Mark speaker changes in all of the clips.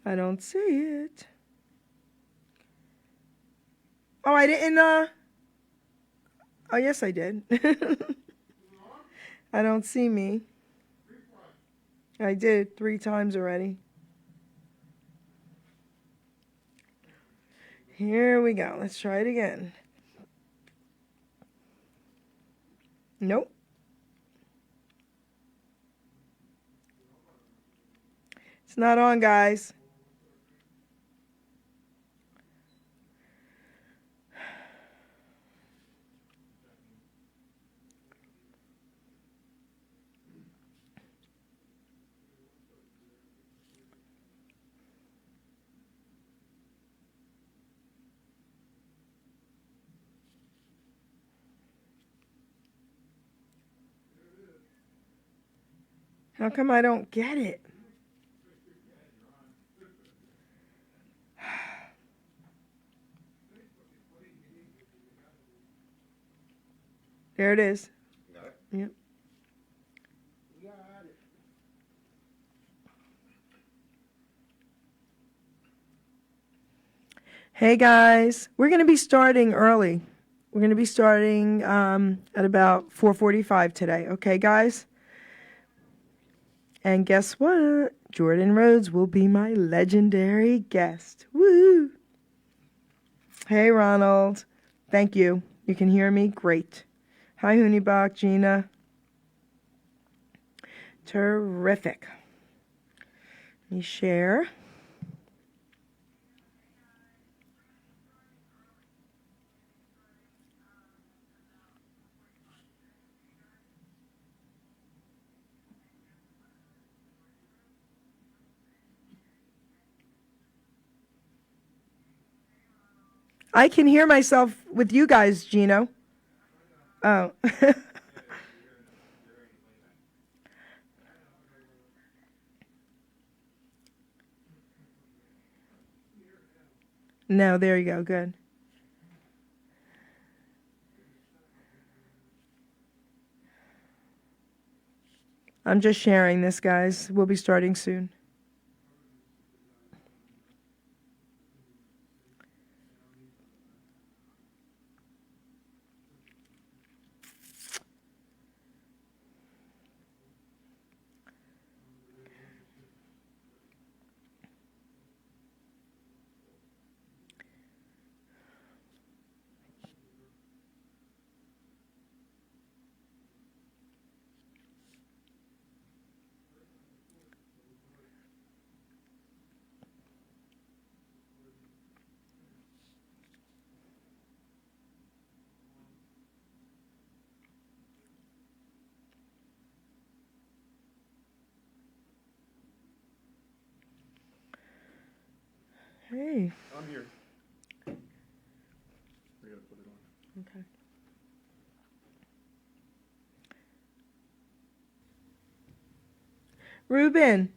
Speaker 1: I don't see it. Oh, I didn't, oh, yes, I did. I don't see me. I did 3 times already. Here we go. Let's try it again. Nope. It's not on, guys. How come I don't get it? There it is.
Speaker 2: Got it?
Speaker 1: Yep.
Speaker 2: Got it.
Speaker 1: Hey guys, we're going to be starting early. We're going to be starting at about 4:45 today. Okay, guys? And guess what? Jordan Rhodes will be my legendary guest. Woo! Hey, Ronald. Thank you. You can hear me? Great. Hi, Hoonybach, Gina. Terrific. Let me share. I can hear myself with you guys, Gino. Oh. No, there you go. Good. I'm just sharing this, guys. We'll be starting soon. Hey.
Speaker 2: I'm here. We gotta put it on.
Speaker 1: Okay. Ruben,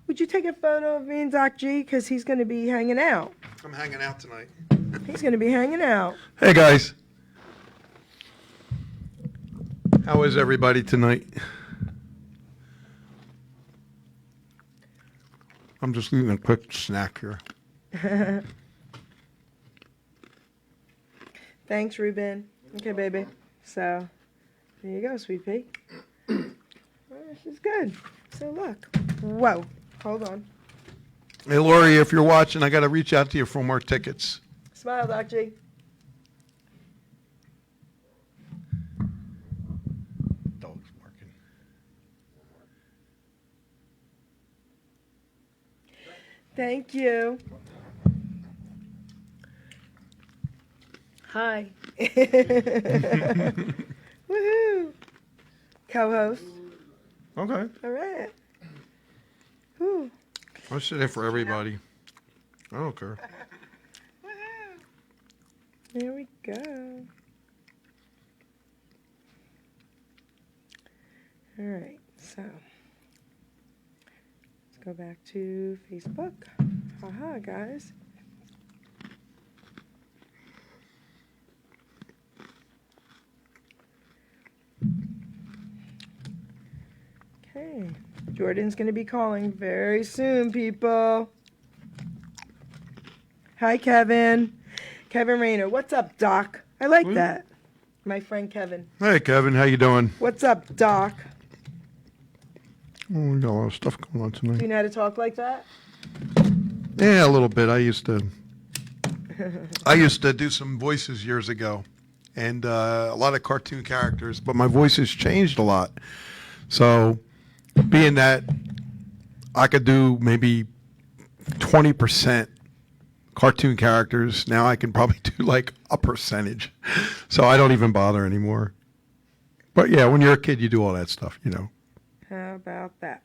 Speaker 1: would you take a photo of me and Doc G? Because he's going to be hanging out.
Speaker 2: I'm hanging out tonight.
Speaker 1: He's going to be hanging out.
Speaker 2: Hey guys. How is everybody tonight? I'm just eating a quick snack here.
Speaker 1: Thanks, Ruben. Okay, baby. So, there you go, sweet pea. This is good. So look. Whoa. Hold on.
Speaker 2: Hey Lori, if you're watching, I gotta reach out to you for more tickets.
Speaker 1: Smile, Doc G.
Speaker 2: Dog's barking.
Speaker 1: Thank you. Hi. Woohoo. Co-host.
Speaker 2: Okay.
Speaker 1: All right. Whew.
Speaker 2: I'll sit there for everybody. I don't care.
Speaker 1: Woohoo. There we go. All right, so let's go back to Facebook. Haha, guys. Okay, Jordan's going to be calling very soon, people. Hi, Kevin. Kevin Rayner. What's up, Doc? I like that. My friend Kevin.
Speaker 2: Hey, Kevin. How you doing?
Speaker 1: What's up, Doc?
Speaker 2: Oh, we got a lot of stuff going on
Speaker 1: Do you
Speaker 2: tonight.
Speaker 1: know how to talk like that?
Speaker 2: Yeah, a little bit. I used to do some voices years ago, and a lot of cartoon characters, but my voice has changed a lot. So, being that I could do maybe 20% cartoon characters, now I can probably do like a percentage. So I don't even bother anymore. But yeah, when you're a kid, you do all that stuff, you know.
Speaker 1: How about that?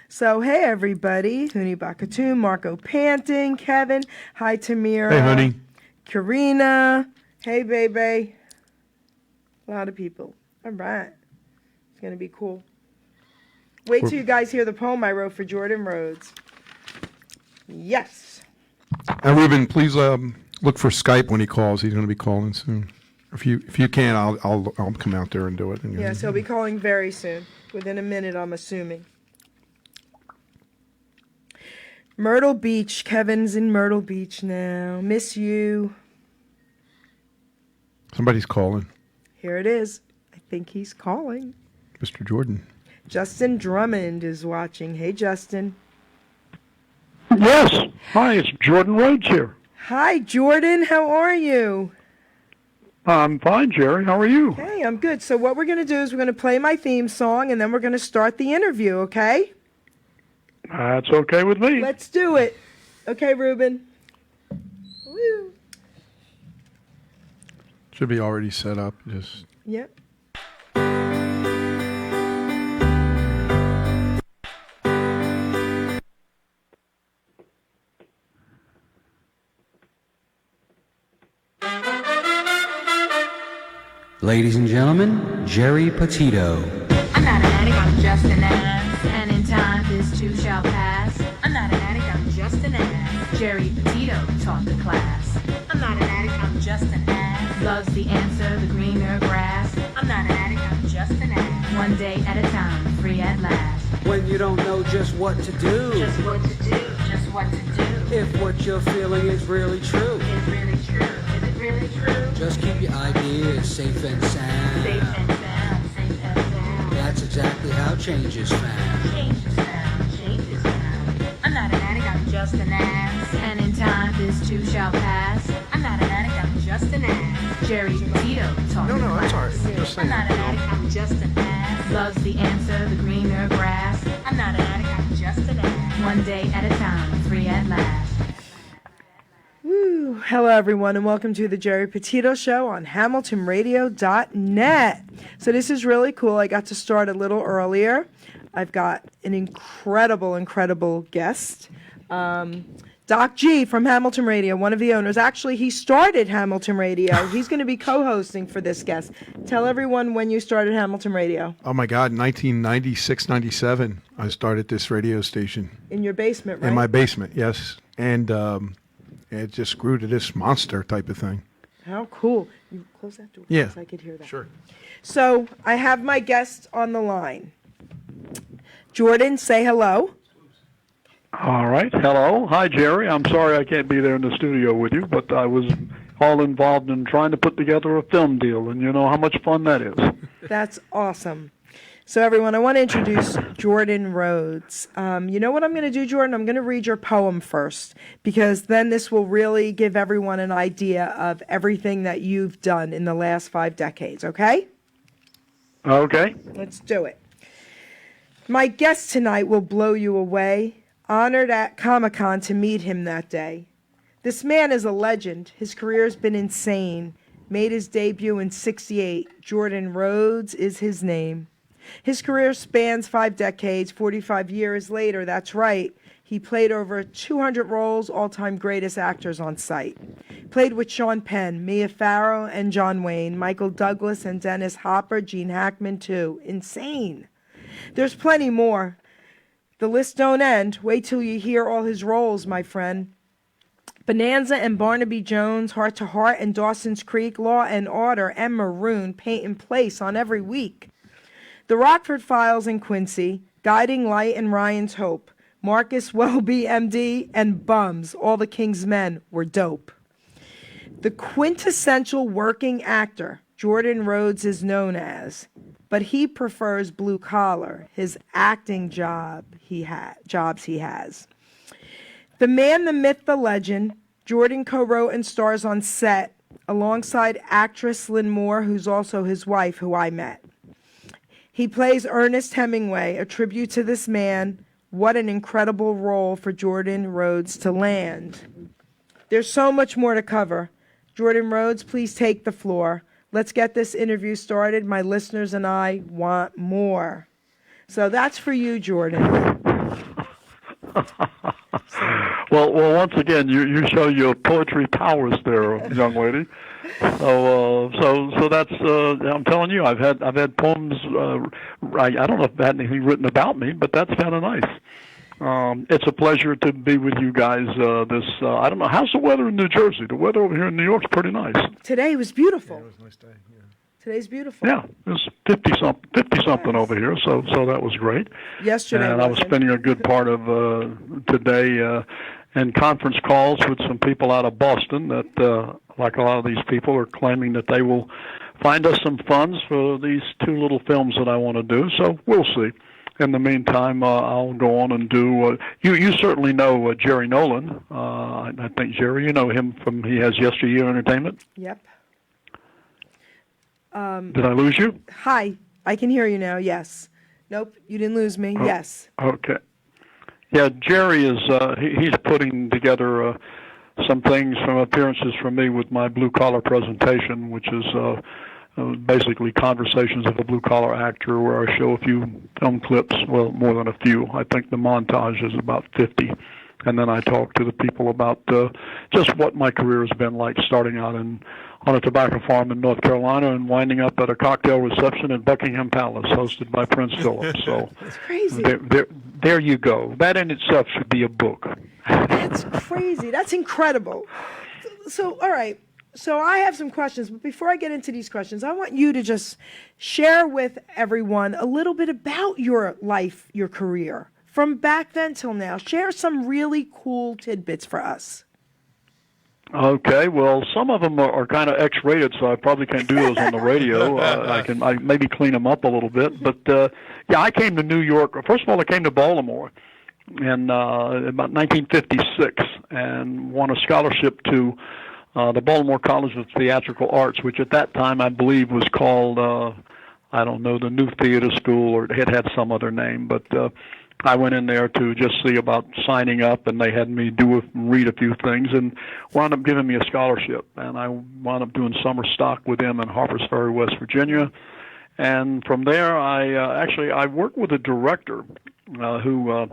Speaker 1: So, hey, everybody. Huni Bakatoon, Marco Panting, Kevin. Hi, Tamira.
Speaker 2: Hey, honey.
Speaker 1: Karina. Hey, baby. A lot of people. All right. It's going to be cool. Wait till you guys hear the poem I wrote for Jordan Rhodes. Yes.
Speaker 2: And Ruben, please look for Skype when he calls. He's going to be calling soon. If you can, I'll come out there and do it.
Speaker 1: Yes, he'll be calling very soon. Within a minute, I'm assuming. Myrtle Beach. Kevin's in Myrtle Beach now. Miss you.
Speaker 2: Somebody's calling.
Speaker 1: Here it is. I think he's calling.
Speaker 2: Mr. Jordan.
Speaker 1: Justin Drummond is watching. Hey, Justin.
Speaker 3: Yes. Hi, it's Jordan Rhodes here.
Speaker 1: Hi, Jordan. How are you?
Speaker 3: I'm fine, Jerry. How are you?
Speaker 1: Hey, I'm good. So what we're going to do is we're going to play my theme song, and then we're going to start the interview, okay?
Speaker 3: That's okay with me.
Speaker 1: Let's do it. Okay, Ruben. Woo.
Speaker 2: Should be already set up. Just
Speaker 1: Yep.
Speaker 4: Ladies and gentlemen, Jerry Petito.
Speaker 5: I'm not an addict, I'm just an ass. And in time, this too shall pass. I'm not an addict, I'm just an ass. Jerry Petito taught the class. I'm not an addict, I'm just an ass. Loves the answer, the greener grass. I'm not an addict, I'm just an ass. One day at a time, free at last.
Speaker 4: When you don't know just what to do,
Speaker 5: Just what to do, just what to do.
Speaker 4: if what you're feeling is really true,
Speaker 5: Is it really true? Is it really true?
Speaker 4: just keep your ideas safe and sound.
Speaker 5: Safe and sound, safe and sound.
Speaker 4: That's exactly how change is found.
Speaker 5: Change is found, change is found. I'm not an addict, I'm just an ass. And in time, this too shall pass. I'm not an addict, I'm just an ass. Jerry Petito taught the class.
Speaker 2: that's all right. Just
Speaker 5: I'm
Speaker 2: saying.
Speaker 5: not an addict, I'm just an ass. Loves the answer, the greener grass. I'm not an addict, I'm just an ass. One day at a time, free at last.
Speaker 1: Woo. Hello, everyone, and welcome to the Jerry Petito Show on HamiltonRadio.net. So this is really cool. I got to start a little earlier. I've got an incredible guest. Doc G from Hamilton Radio, one of the owners. Actually, he started Hamilton Radio. He's going to be co-hosting for this guest. Tell everyone when you started Hamilton Radio.
Speaker 2: oh my God, 1996, 97, I started this radio station
Speaker 1: In your basement, right?
Speaker 2: in my basement. Yes, and it just grew to this monster type of thing.
Speaker 1: How cool. You close that door
Speaker 2: Yeah.
Speaker 1: so I could hear that.
Speaker 2: Sure.
Speaker 1: So I have my guest on the line. Jordan, say hello.
Speaker 3: All right. Hello. Hi, Jerry. I'm sorry I can't be there in the studio with you, but I was all involved in trying to put together a film deal, and you know how much fun that is.
Speaker 1: That's awesome. So everyone, I want to introduce Jordan Rhodes. You know what I'm going to do, Jordan? I'm going to read your poem first, because then this will really give everyone an idea of everything that you've done in the last 5 decades, okay?
Speaker 3: Okay.
Speaker 1: Let's do it. My guest tonight will blow you away. Honored at Comic-Con to meet him that day. This man is a legend. His career's been insane. Made his debut in '68. Jordan Rhodes is his name. His career spans 5 decades, 45 years later, that's right. He played over 200 roles, all-time greatest actors on site. Played with Sean Penn, Mia Farrow, and John Wayne, Michael Douglas and Dennis Hopper, Gene Hackman, too. Insane. There's plenty more. The list don't end. Wait till you hear all his roles, my friend. Bonanza and Barnaby Jones, Heart to Heart and Dawson's Creek, Law and Order, and Maroon, Paint and Place on every week. The Rockford Files and Quincy, Guiding Light and Ryan's Hope, Marcus Welby, MD, and Bums, all the King's men, were dope. The quintessential working actor, Jordan Rhodes is known as, but he prefers blue collar, his acting jobs he has. The man, the myth, the legend, Jordan co-wrote and stars on set alongside actress Lynn Moore, who's also his wife, who I met. He plays Ernest Hemingway, a tribute to this man. What an incredible role for Jordan Rhodes to land. There's so much more to cover. Jordan Rhodes, please take the floor. Let's get this interview started. My listeners and I want more. So that's for you, Jordan.
Speaker 3: Well, once again, you show your poetry powers there, young lady. So that's I'm telling you, I've had poems. I don't know if I had anything written about me, but that's kind of nice. It's a pleasure to be with you guys. I don't know, how's the weather in New Jersey? The weather over here in New York's pretty nice.
Speaker 1: Today was beautiful.
Speaker 2: Yeah, it was a nice day. Yeah.
Speaker 1: Today's beautiful.
Speaker 3: Yeah, it was 50 something over here, so that was great.
Speaker 1: Yesterday,
Speaker 3: and I was spending a good part of today in conference calls with some people out of Boston that, like a lot of these people, are claiming that they will find us some funds for these two little films that I want to do. So we'll see. In the meantime, I'll go on and do. You certainly know Jerry Nolan. I think Jerry, you know him from he has Yesteryear Entertainment.
Speaker 1: Yep.
Speaker 3: Did I lose you?
Speaker 1: Hi, I can hear you now. Yes. Nope, you didn't lose me.
Speaker 3: Oh,
Speaker 1: Yes.
Speaker 3: Okay. Yeah, Jerry is he's putting together some things from appearances from me with my blue collar presentation, which is basically Conversations of a Blue Collar Actor, where I show a few film clips, well, more than a few. I think the montage is about 50. And then I talk to the people about just what my career has been like, starting out on a tobacco farm in North Carolina and winding up at a cocktail reception at Buckingham Palace, hosted by Prince Philip. So
Speaker 1: That's crazy.
Speaker 3: There you go. That in itself should be a book.
Speaker 1: That's crazy. That's incredible. So, all right. So I have some questions, but before I get into these questions, I want you to just share with everyone a little bit about your life, your career, from back then till now. Share some really cool tidbits for us.
Speaker 3: Okay, well, some of them are kind of X-rated, so I probably can't do those on the radio. I maybe clean them up a little bit. But, yeah, I came to New York. First of all, I came to Baltimore in about 1956 and won a scholarship to the Baltimore College of Theatrical Arts, which at that time I believe was called, I don't know, the New Theater School, or it had some other name. But I went in there to just see about signing up, and they had me read a few things, and wound up giving me a scholarship. And I wound up doing summer stock with them in Harpers Ferry, West Virginia. And from there, I worked with a director who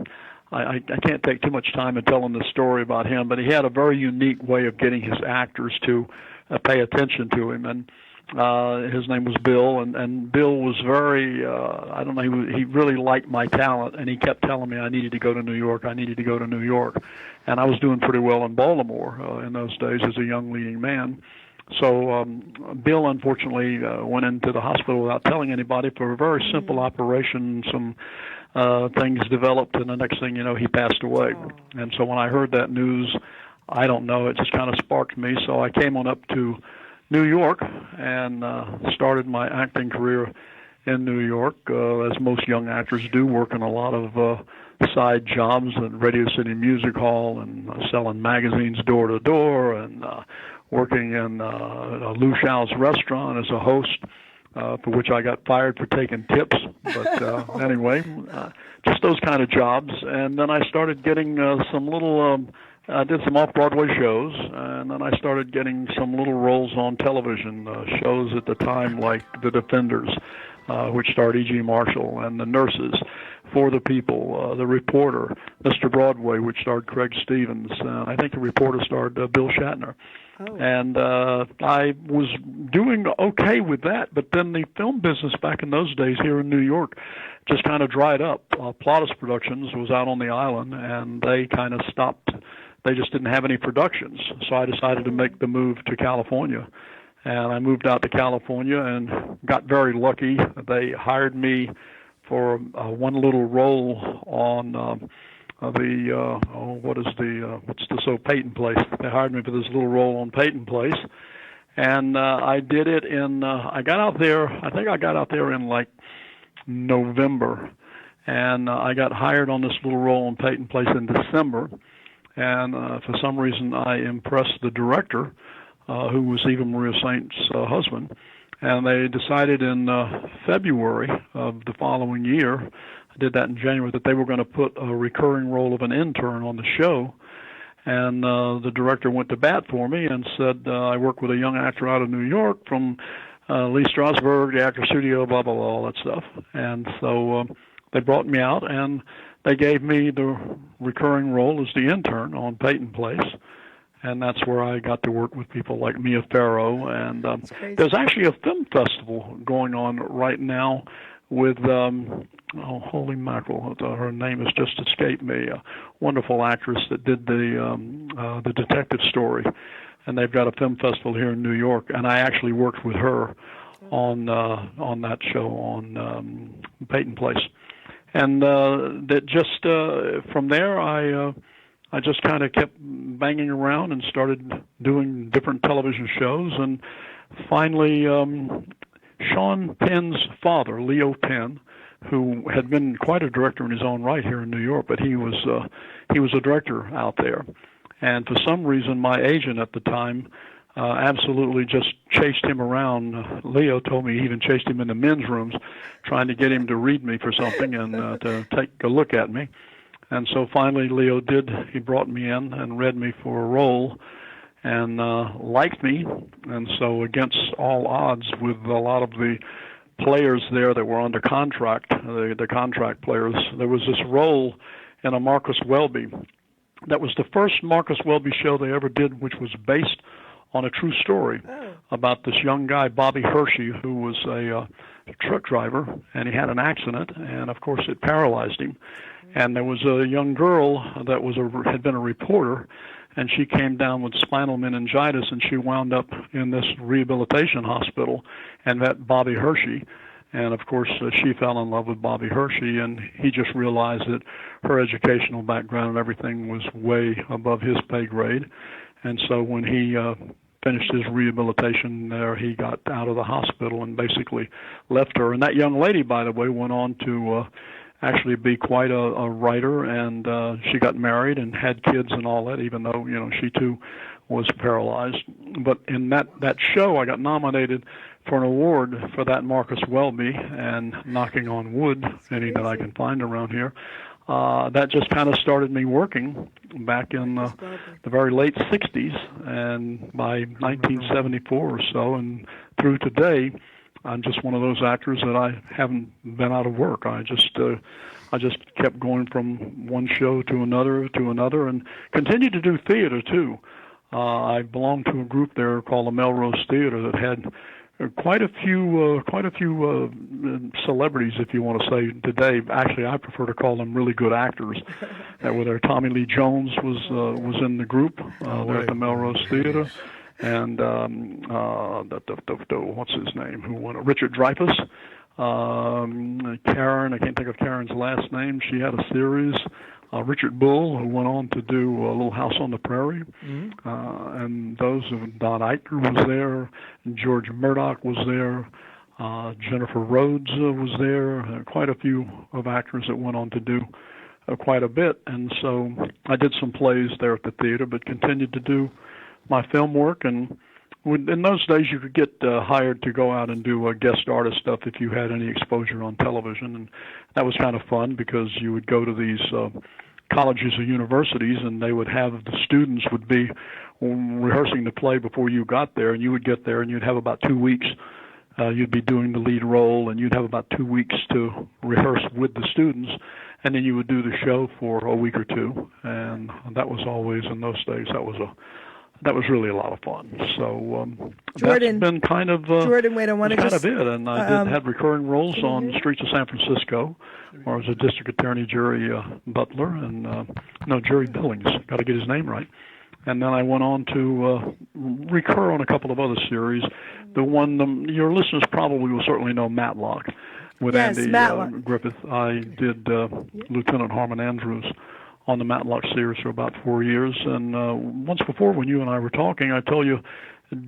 Speaker 3: I can't take too much time in telling the story about him, but he had a very unique way of getting his actors to pay attention to him. And his name was Bill, and Bill was very, I don't know, he really liked my talent, and he kept telling me I needed to go to New York, and I was doing pretty well in Baltimore in those days as a young leading man. So Bill, unfortunately, went into the hospital without telling anybody for a very simple operation. Some things developed, and the next thing you know, he passed away. And so when I heard that news, I don't know, it just kind of sparked me, so I came on up to New York and started my acting career in New York, as most young actors do, working a lot of side jobs at Radio City Music Hall and selling magazines door to door, and working in Lou Shao's restaurant as a host, for which I got fired for taking tips. But anyway, just those kind of jobs. And then I started getting some little I did some off-Broadway shows, and then I started getting some little roles on television, shows at the time like The Defenders, which starred E.G. Marshall, and The Nurses, For the People, The Reporter, Mr. Broadway, which starred Craig Stevens. I think The Reporter starred Bill Shatner. Oh. And I was doing okay with that, but then the film business back in those days here in New York just kind of dried up. Plautus Productions was out on the island, and they kind of stopped. They just didn't have any productions, so I decided to make the move to California. And I moved out to California and got very lucky. They hired me for one little role on what's this old Peyton Place? They hired me for this little role on Peyton Place, and I did it in. I got out there. I think I got out there in like November, and I got hired on this little role on Peyton Place in December, and for some reason I impressed the director, who was Eva Maria Saint's husband, and they decided in February of the following year, I did that in January, that they were going to put a recurring role of an intern on the show. And the director went to bat for me and said, I work with a young actor out of New York from Lee Strasberg, the Actor Studio, blah, blah, blah, all that stuff. And so they brought me out, and they gave me the recurring role as the intern on Peyton Place. And that's where I got to work with people like Mia Farrow. And there's actually a film festival going on right now with, holy mackerel, her name has just escaped me, a wonderful actress that did the Detective Story. And they've got a film festival here in New York, and I actually worked with her on that show on Peyton Place. And that just from there, I just kind of kept banging around and started doing different television shows, and finally Sean Penn's father, Leo Penn, who had been quite a director in his own right here in New York, but he was a director out there. And for some reason, my agent at the time absolutely just chased him around. Leo told me he even chased him in the men's rooms, trying to get him to read me for something and to take a look at me. And so finally Leo did. He brought me in and read me for a role and liked me. And so against all odds with a lot of the players there that were under contract, the contract players, there was this role in a Marcus Welby. That was the first Marcus Welby show they ever did, which was based on a true story about this young guy, Bobby Hershey, who was a truck driver, and he had an accident, and of course it paralyzed him. And there was a young girl that had been a reporter, and she came down with spinal meningitis, and she wound up in this rehabilitation hospital and met Bobby Hershey. And, of course, she fell in love with Bobby Hershey, and he just realized that her educational background and everything was way above his pay grade. And so when he finished his rehabilitation there, he got out of the hospital and basically left her. And that young lady, by the way, went on to actually be quite a writer, and she got married and had kids and all that, even though, she too was paralyzed. But in that show, I got nominated for an award for that Marcus Welby, and knocking on wood, any that I can find around here. That just kind of started me working back in the very late 60s, and by 1974 or so, and through today, I'm just one of those actors that I haven't been out of work. I just kept going from one show to another, and continued to do theater too. I belonged to a group there called the Melrose Theater that had quite a few celebrities, if you want to say today. Actually, I prefer to call them really good actors. That were there. Tommy Lee Jones was in the group there at the Melrose Theater, and what's his name? Who won it? Richard Dreyfuss. Karen, I can't think of Karen's last name. She had a series. Richard Bull, who went on to do a Little House on the Prairie, and those of Don Eichner was there, and George Murdoch was there, Jennifer Rhodes was there, quite a few of actors that went on to do quite a bit. And so I did some plays there at the theater, but continued to do my film work. And in those days, you could get hired to go out and do guest artist stuff if you had any exposure on television, and that was kind of fun because you would go to these colleges or universities, and they would have the students would be rehearsing the play before you got there, and you would get there, and you'd have about 2 weeks. You'd be doing the lead role, and you'd have about 2 weeks to rehearse with the students, and then you would do the show for a week or two, and that was always, in those days, that was really a lot of fun. So
Speaker 1: Jordan,
Speaker 3: that's been kind of
Speaker 1: Jordan, wait, I want to
Speaker 3: kind
Speaker 1: just
Speaker 3: of it. And I had recurring roles on the streets of San Francisco, where I was a district attorney, Jerry Butler, and Jerry Billings. Got to get his name right. And then I went on to recur on a couple of other series. The one your listeners probably will certainly know, Matlock, with Andy Griffith. I did Lieutenant Harmon Andrews on the Matlock series for about 4 years. And once before, when you and I were talking, I told you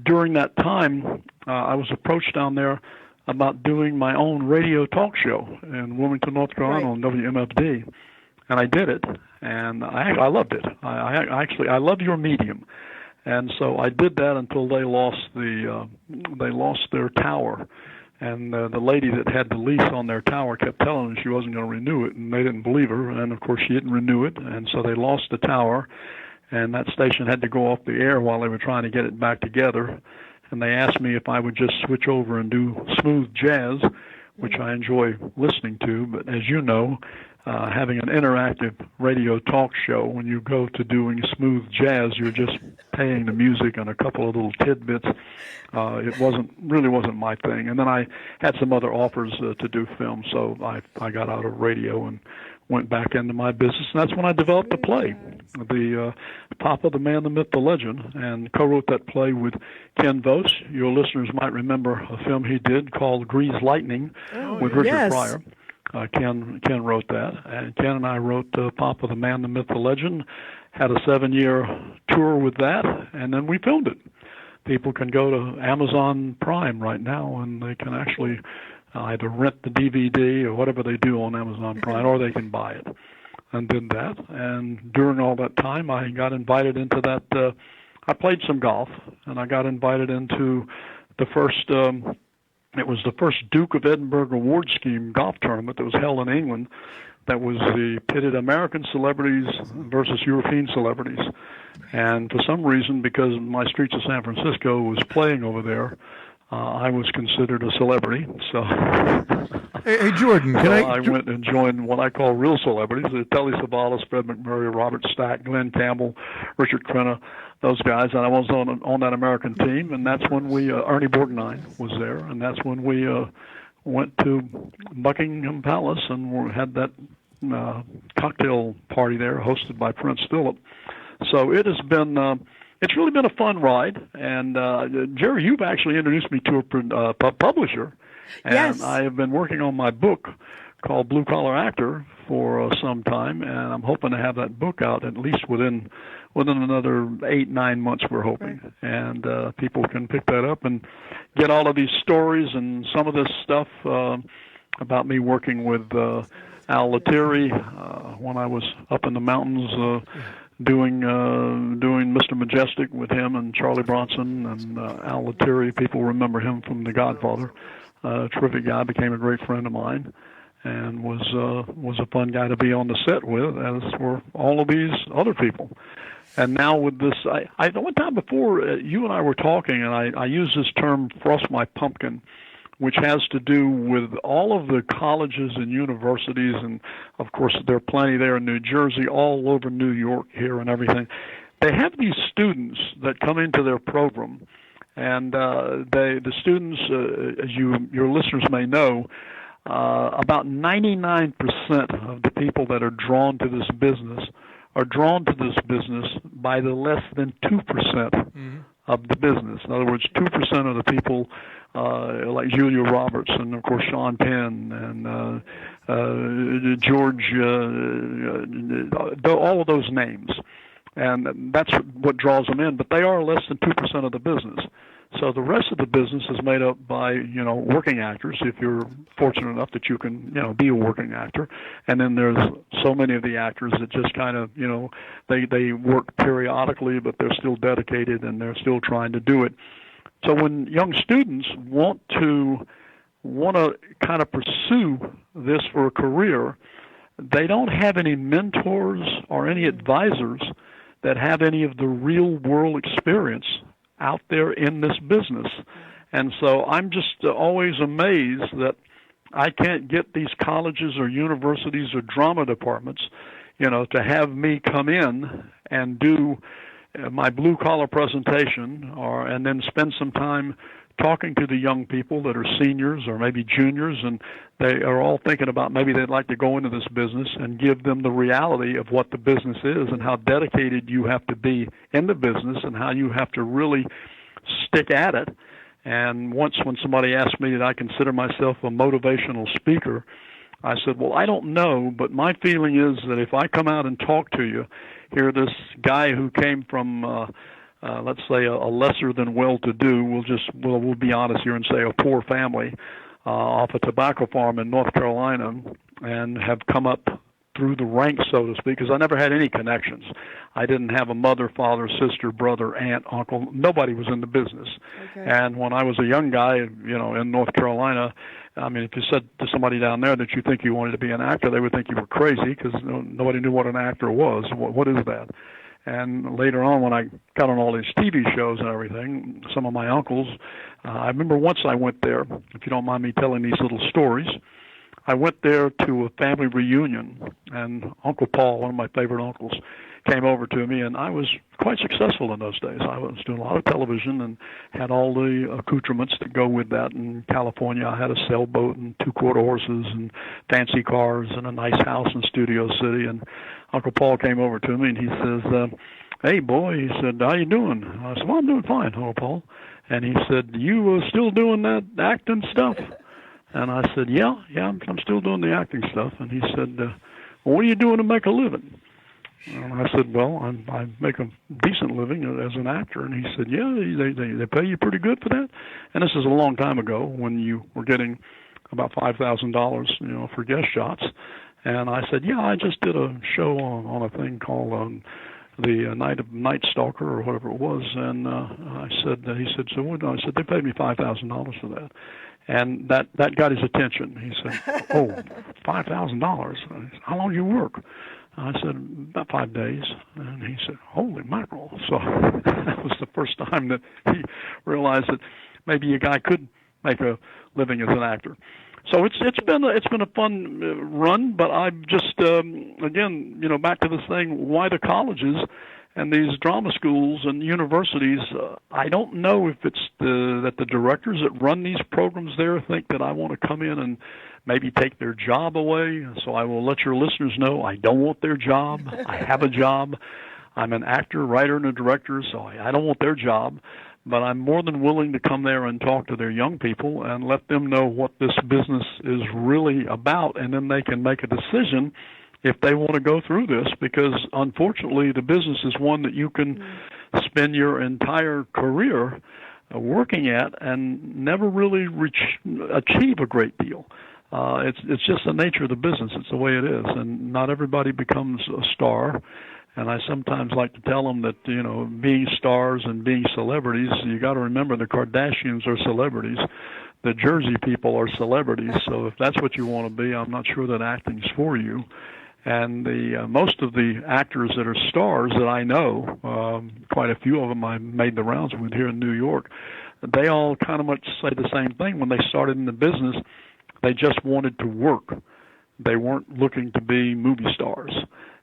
Speaker 3: during that time I was approached down there about doing my own radio talk show in Wilmington, North Carolina on WMFD. And I did it, and I loved it. I love your medium. And so I did that until they lost their tower, and the lady that had the lease on their tower kept telling them she wasn't going to renew it, and they didn't believe her. And of course she didn't renew it, and so they lost the tower, and that station had to go off the air while they were trying to get it back together. And they asked me if I would just switch over and do smooth jazz, which I enjoy listening to. But as you know, having an interactive radio talk show, when you go to doing smooth jazz, you're just paying the music and a couple of little tidbits. It really wasn't my thing. And then I had some other offers to do film, so I got out of radio and went back into my business. And that's when I developed a play, the Papa, the Man, the Myth, the Legend, and co-wrote that play with Ken Vos. Your listeners might remember a film he did called Grease Lightning with Richard Pryor. Ken wrote that, and Ken and I wrote Papa, the Man, the Myth, the Legend, had a 7-year tour with that, and then we filmed it. People can go to Amazon Prime right now, and they can actually either rent the DVD or whatever they do on Amazon Prime, or they can buy it, and did that. And during all that time, I got invited into that. I played some golf, and I got invited into the first it was the first Duke of Edinburgh Award Scheme golf tournament that was held in England. That was the pitted American celebrities versus European celebrities. And for some reason, because my Streets of San Francisco was playing over there, I was considered a celebrity. So,
Speaker 2: Hey Jordan,
Speaker 3: I went and joined what I call real celebrities: Telly Savalas, Fred McMurray, Robert Stack, Glenn Campbell, Richard Crenna, those guys. And I was on that American team, and that's when we Ernie Borgnine was there, and that's when we went to Buckingham Palace and had that cocktail party there, hosted by Prince Philip. So it has been. It's really been a fun ride, and Jerry, you've actually introduced me to a publisher, and
Speaker 1: Yes.
Speaker 3: I have been working on my book called Blue Collar Actor for some time, and I'm hoping to have that book out at least within another 8-9 months. We're hoping, and people can pick that up and get all of these stories and some of this stuff about me working with Al Lettieri when I was up in the mountains. Doing Mr. Majestic with him and Charlie Bronson and Al Lettieri. People remember him from The Godfather. Terrific guy, became a great friend of mine, and was a fun guy to be on the set with, as were all of these other people. And now with this, I one time before you and I were talking, and I used this term, frost my pumpkin, which has to do with all of the colleges and universities, and of course there are plenty there in New Jersey, all over New York here and everything. They have these students that come into their program, and the students, as your listeners may know, about 99% of the people that are drawn to this business are drawn to this business by the less than 2% of the business. In other words, 2% of the people, like Julia Roberts and, of course, Sean Penn and George, all of those names. And that's what draws them in. But they are less than 2% of the business. So the rest of the business is made up by, working actors, if you're fortunate enough that you can, be a working actor. And then there's so many of the actors that just kind of, they work periodically, but they're still dedicated and they're still trying to do it. So when young students want to kind of pursue this for a career, they don't have any mentors or any advisors that have any of the real world experience out there in this business. And so I'm just always amazed that I can't get these colleges or universities or drama departments, to have me come in and do my blue collar presentation and then spend some time talking to the young people that are seniors or maybe juniors, and they are all thinking about maybe they'd like to go into this business, and give them the reality of what the business is and how dedicated you have to be in the business and how you have to really stick at it. And once when somebody asked me did I consider myself a motivational speaker, I said, well, I don't know, but my feeling is that if I come out and talk to you, here this guy who came from, let's say, a lesser than well-to-do, we'll be honest here and say a poor family, off a tobacco farm in North Carolina, and have come up through the ranks, so to speak, because I never had any connections. I didn't have a mother, father, sister, brother, aunt, uncle. Nobody was in the business.
Speaker 1: Okay.
Speaker 3: And when I was a young guy, in North Carolina, I mean, if you said to somebody down there that you think you wanted to be an actor, they would think you were crazy because nobody knew what an actor was. What is that? And later on, when I got on all these TV shows and everything, some of my uncles, I remember once I went there, if you don't mind me telling these little stories, I went there to a family reunion, and Uncle Paul, one of my favorite uncles, came over to me, and I was quite successful in those days. I was doing a lot of television and had all the accoutrements that go with that. In California, I had a sailboat and 2-quarter horses and fancy cars and a nice house in Studio City. And Uncle Paul came over to me, and he says, hey, boy, he said, how you doing? I said, well, I'm doing fine, Uncle Paul. And he said, you still doing that acting stuff? And I said, yeah, I'm still doing the acting stuff. And he said, well, what are you doing to make a living? And I said, well, I make a decent living as an actor. And he said, yeah, they pay you pretty good for that. And this is a long time ago when you were getting about $5,000, for guest shots. And I said, yeah, I just did a show on a thing called the Night Stalker or whatever it was. And he said, so what? I said, they paid me $5,000 for that. And that got his attention. He said, oh, $5,000. How long do you work? I said, about 5 days. And he said, holy mackerel. So that was the first time that he realized that maybe a guy could make a living as an actor. So it's been a fun run, but I'm just again, back to this thing, why the colleges and these drama schools and universities, I don't know if it's that the directors that run these programs there think that I want to come in and maybe take their job away. So I will let your listeners know I don't want their job. I have a job. I'm an actor, writer, and a director, so I don't want their job. But I'm more than willing to come there and talk to their young people and let them know what this business is really about, and then they can make a decision if they want to go through this, because unfortunately the business is one that you can spend your entire career working at and never really achieve a great deal. It's just the nature of the business. It's the way it is, and not everybody becomes a star. And I sometimes like to tell them that, being stars and being celebrities, you got to remember the Kardashians are celebrities. The Jersey people are celebrities. So if that's what you want to be, I'm not sure that acting's for you. And the most of the actors that are stars that I know, quite a few of them I made the rounds with here in New York, they all kind of much say the same thing. When they started in the business, they just wanted to work. They weren't looking to be movie stars.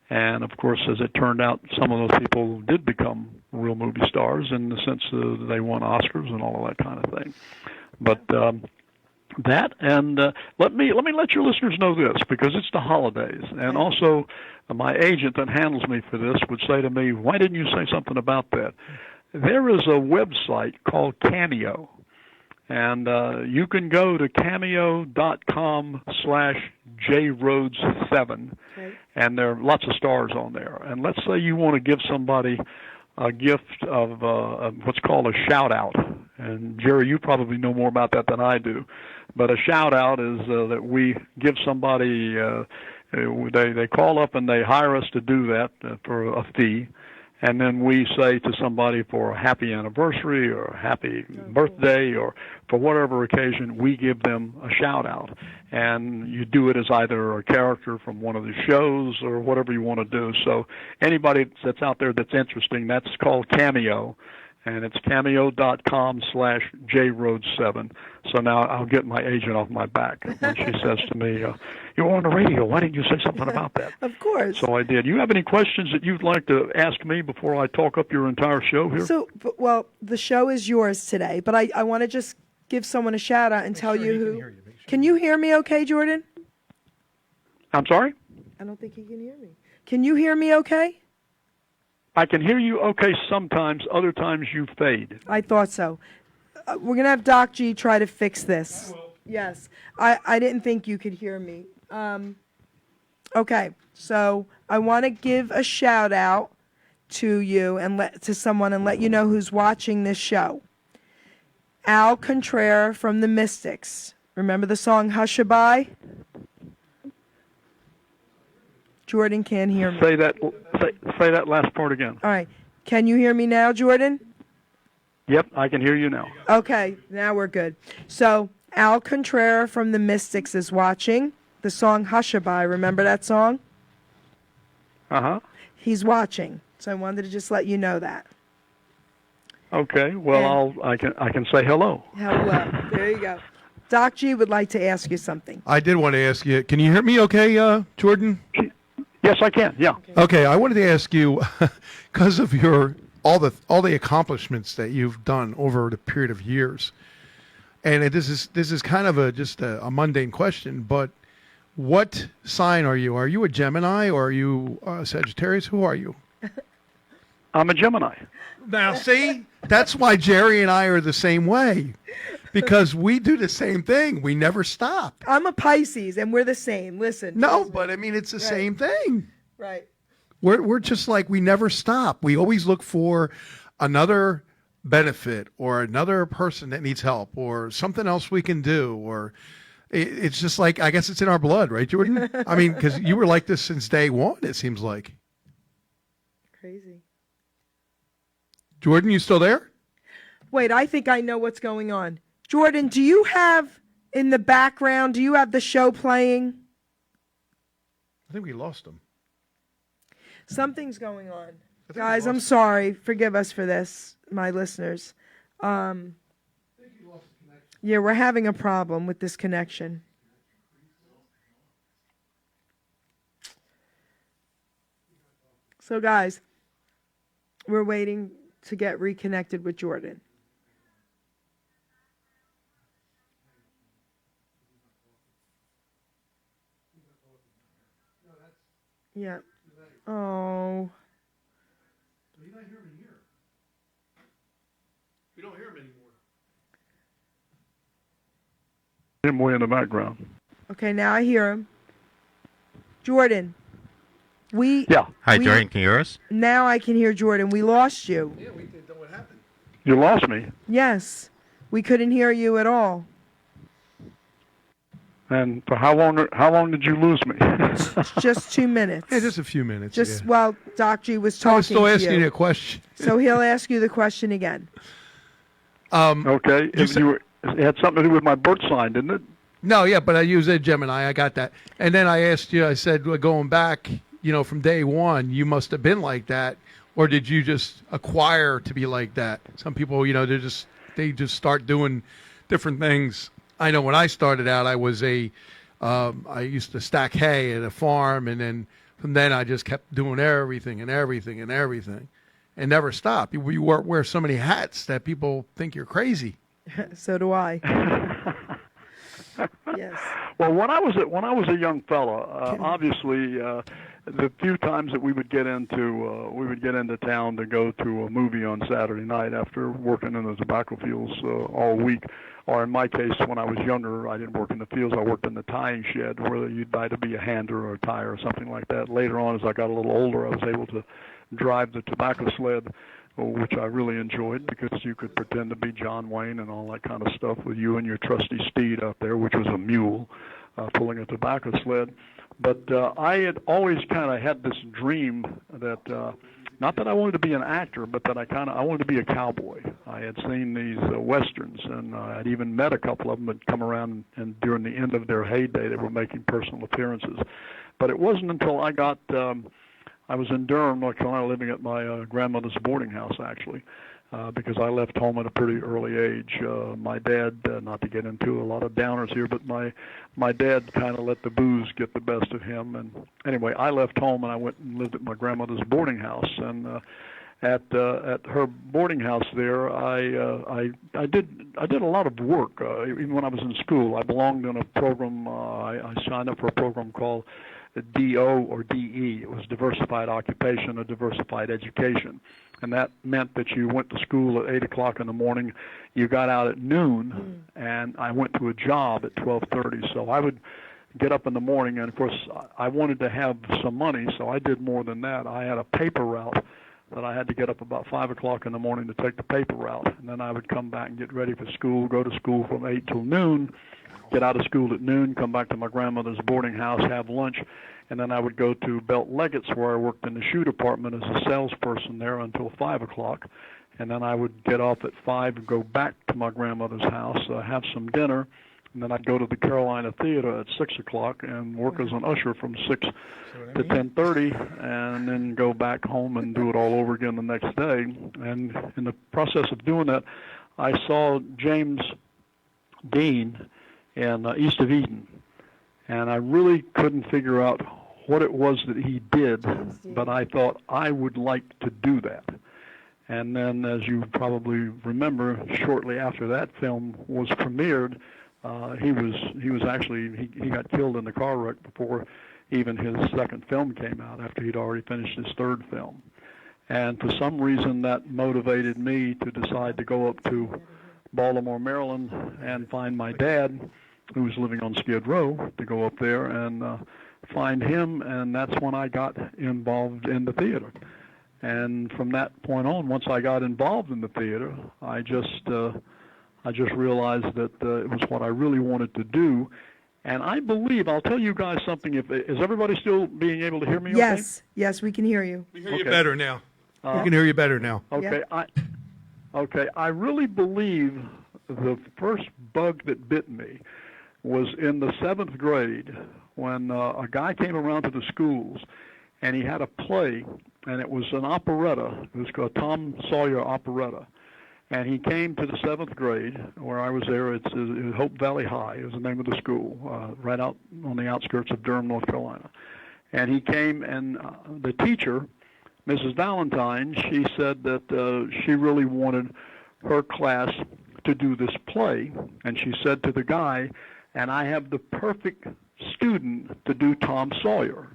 Speaker 3: And, of course, as it turned out, some of those people did become real movie stars in the sense that they won Oscars and all of that kind of thing. But that, and let me let your listeners know this, because it's the holidays. And also, my agent that handles me for this would say to me, why didn't you say something about that? There is a website called Cameo. And you can go to cameo.com/JRhodes7, and there are lots of stars on there. And let's say you want to give somebody a gift of what's called a shout-out. And, Jerry, you probably know more about that than I do. But a shout-out is that we give somebody, they call up and they hire us to do that for a fee. And then we say to somebody for a happy anniversary or a happy birthday or for whatever occasion, we give them a shout-out. And you do it as either a character from one of the shows or whatever you want to do. So anybody that's out there that's interesting, that's called Cameo. And it's cameo.com/JRhodes7. So now I'll get my agent off my back when she says to me, you're on the radio. Why didn't you say something about that?
Speaker 1: Of course.
Speaker 3: So I did. You have any questions that you'd like to ask me before I talk up your entire show here?
Speaker 1: So, well, the show is yours today, but I want to just give someone a shout out and tell you who. Can you hear me okay, Jordan?
Speaker 3: I'm sorry?
Speaker 1: I don't think he can hear me. Can you hear me okay?
Speaker 3: I can hear you okay sometimes. Other times you fade.
Speaker 1: I thought so. We're going to have Doc G try to fix this. Yes. I didn't think you could hear me Okay, so I want to give a shout out to you and to someone and let you know who's watching this show. Al Contrare from the Mystics. Remember the song Hushabye? Jordan can't hear me.
Speaker 3: Say that last part again.
Speaker 1: All right. Can you hear me now, Jordan?
Speaker 3: Yep, I can hear you now.
Speaker 1: Okay, now we're good. So Al Contrare from the Mystics is watching the song Hushabye. Remember that song?
Speaker 3: Uh-huh.
Speaker 1: He's watching. So I wanted to just let you know that.
Speaker 3: Okay. Well, I can say hello.
Speaker 1: Hello. There you go. Doc G would like to ask you something.
Speaker 2: I did want to ask you. Can you hear me? Okay, Jordan.
Speaker 3: Yes, I can. Yeah.
Speaker 2: Okay, I wanted to ask you because of your all the accomplishments that you've done over the period of years, and this is kind of just a mundane question, but what sign are you? Are you a Gemini or are you a Sagittarius? Who are you?
Speaker 3: I'm a Gemini.
Speaker 2: Now, see, that's why Jerry and I are the same way, because we do the same thing. We never stop.
Speaker 1: I'm a Pisces, and we're the same. Listen.
Speaker 2: No, but I mean, it's the same thing.
Speaker 1: Right.
Speaker 2: We're just like, we never stop. We always look for another benefit or another person that needs help or something else we can do. Or it's just like, I guess it's in our blood, right, Jordan? I mean, because you were like this since day one, it seems like.
Speaker 1: Crazy.
Speaker 2: Jordan, you still there?
Speaker 1: Wait, I think I know what's going on. Jordan, do you have in the background, do you have the show playing?
Speaker 2: I think we lost him.
Speaker 1: Something's going on. Guys, I'm sorry. Forgive us for this, my listeners. Yeah, we're having a problem with this connection. So, guys, we're waiting to get reconnected with Jordan. Yeah. Oh.
Speaker 2: You're not hearing me here. We don't hear him anymore.
Speaker 3: Him way in the background.
Speaker 1: Okay, now I hear him. Jordan.
Speaker 3: Yeah.
Speaker 6: Hi, Jordan. Can you hear us?
Speaker 1: Now I can hear Jordan. We lost you.
Speaker 2: Yeah, we didn't know what happened.
Speaker 3: You lost me.
Speaker 1: Yes. We couldn't hear you at all.
Speaker 3: And for how long did you lose me?
Speaker 1: Just 2 minutes.
Speaker 2: Yeah, just a few minutes.
Speaker 1: Just
Speaker 2: yeah.
Speaker 1: while Doc G was talking
Speaker 2: I was still
Speaker 1: to
Speaker 2: asking
Speaker 1: you.
Speaker 2: you a question.
Speaker 1: So he'll ask you the question again.
Speaker 3: Okay.
Speaker 2: You
Speaker 3: It had something to do with my birth sign, didn't it?
Speaker 2: No, yeah, but I used a Gemini. I got that. And then I asked you, I said, well, going back, from day one, you must have been like that. Or did you just acquire to be like that? Some people, they just start doing different things. I know when I started out, I was I used to stack hay at a farm. And then from then I just kept doing everything and everything and everything and never stopped. You wear so many hats that people think you're crazy.
Speaker 1: So do I. Yes.
Speaker 3: Well, when I was a young fella, obviously, the few times that we would get into town to go to a movie on Saturday night after working in the tobacco fields all week, or in my case, when I was younger, I didn't work in the fields. I worked in the tying shed, where you'd either be a hander or a tyer or something like that. Later on, as I got a little older, I was able to drive the tobacco sled, which I really enjoyed, because you could pretend to be John Wayne and all that kind of stuff with you and your trusty steed out there, which was a mule, pulling a tobacco sled. But I had always kind of had this dream that, not that I wanted to be an actor, but that I wanted to be a cowboy. I had seen these westerns, and I'd even met a couple of them that come around, and during the end of their heyday, they were making personal appearances. But it wasn't until I got I was in Durham, North Carolina, living at my grandmother's boarding house, actually, because I left home at a pretty early age. My dad, not to get into a lot of downers here, but my dad kind of let the booze get the best of him. And anyway, I left home and I went and lived at my grandmother's boarding house. And at her boarding house there, I did a lot of work. Even when I was in school, I belonged in a program. I signed up for a program called DO or DE. It was Diversified Occupation or Diversified Education. And that meant that you went to school at 8 o'clock in the morning, you got out at noon, and I went to a job at 12:30. So I would get up in the morning, and of course I wanted to have some money, so I did more than that. I had a paper route that I had to get up about 5 o'clock in the morning to take the paper route, and then I would come back and get ready for school, go to school from 8 till noon, get out of school at noon, come back to my grandmother's boarding house, have lunch, and then I would go to Belt Leggett's, where I worked in the shoe department as a salesperson there until 5 o'clock. And then I would get off at 5 and go back to my grandmother's house, have some dinner, and then I'd go to the Carolina Theater at 6 o'clock and work as an usher from 6 to 10:30, and then go back home and do it all over again the next day. And in the process of doing that, I saw James Dean in East of Eden, and I really couldn't figure out what it was that he did, but I thought I would like to do that. And then, as you probably remember, shortly after that film was premiered, he got killed in the car wreck before even his second film came out, after he'd already finished his third film. And for some reason, that motivated me to decide to go up to Baltimore, Maryland, and find my dad, who was living on Skid Row, to go up there and find him, and that's when I got involved in the theater. And from that point on, once I got involved in the theater, I just realized that it was what I really wanted to do. And I believe, I'll tell you guys something. Is everybody still being able to hear me?
Speaker 1: Yes, yes, we can hear you.
Speaker 2: We hear you better now. We can hear you better now.
Speaker 3: Okay,
Speaker 1: Yeah.
Speaker 3: I really believe the first bug that bit me was in the 7th grade when a guy came around to the schools, and he had a play, and it was an operetta. It was called Tom Sawyer Operetta. And he came to the 7th grade, where I was there. It's Hope Valley High is the name of the school, right out on the outskirts of Durham, North Carolina. And he came, and the teacher, Mrs. Valentine, she said that she really wanted her class to do this play. And she said to the guy, and I have the perfect student to do Tom Sawyer.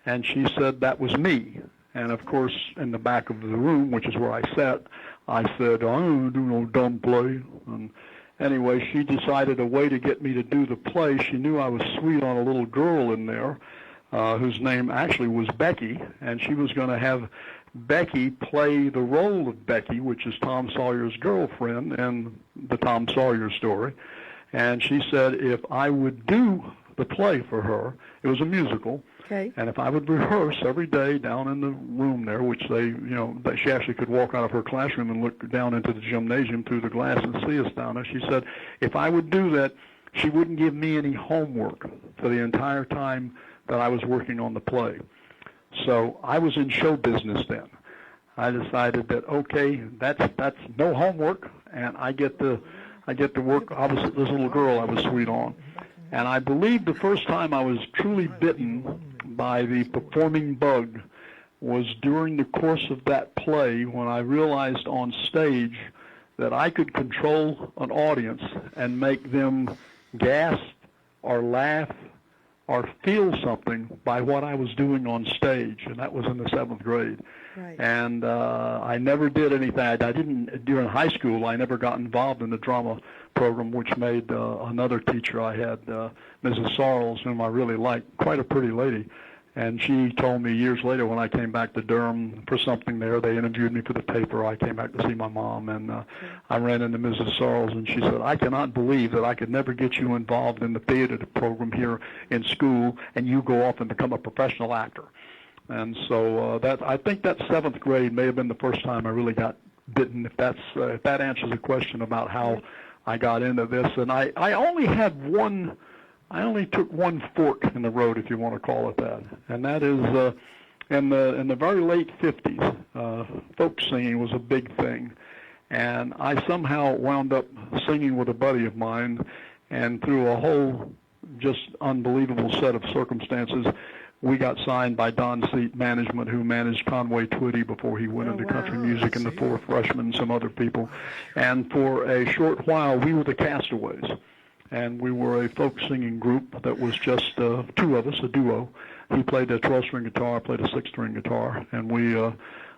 Speaker 3: And she said that was me. And of course, in the back of the room, which is where I sat, I said, I don't do no dumb play. And anyway, she decided a way to get me to do the play. She knew I was sweet on a little girl in there, whose name actually was Becky, and she was going to have Becky play the role of Becky, which is Tom Sawyer's girlfriend in the Tom Sawyer story. And she said if I would do the play for her, it was a musical,
Speaker 1: Okay.
Speaker 3: and if I would rehearse every day down in the room there, which that she actually could walk out of her classroom and look down into the gymnasium through the glass and see us down there, she said if I would do that, she wouldn't give me any homework for the entire time that I was working on the play. So I was in show business then. I decided that, okay, that's no homework, and I get to work opposite this little girl I was sweet on. And I believe the first time I was truly bitten by the performing bug was during the course of that play, when I realized on stage that I could control an audience and make them gasp or laugh or feel something by what I was doing on stage, and that was in the 7th grade.
Speaker 1: Right.
Speaker 3: And I never did anything. I didn't, during high school, I never got involved in the drama program, which made another teacher I had, Mrs. Sarles, whom I really liked, quite a pretty lady. And she told me years later, when I came back to Durham for something there, they interviewed me for the paper. I came back to see my mom, and I ran into Mrs. Sarles, and she said, I cannot believe that I could never get you involved in the theater program here in school, and you go off and become a professional actor. And so I think that 7th grade may have been the first time I really got bitten, if that answers the question about how I got into this. And I only took one fork in the road, if you want to call it that, and that is in the very late 50s. Folk singing was a big thing, and I somehow wound up singing with a buddy of mine, and through a whole just unbelievable set of circumstances, we got signed by Don Seat Management, who managed Conway Twitty before he went into country music, and the Four Freshmen and some other people. And for a short while, we were the Castaways. And we were a folk singing group that was just two of us, a duo. He played the 12-string guitar, I played a 6-string guitar. And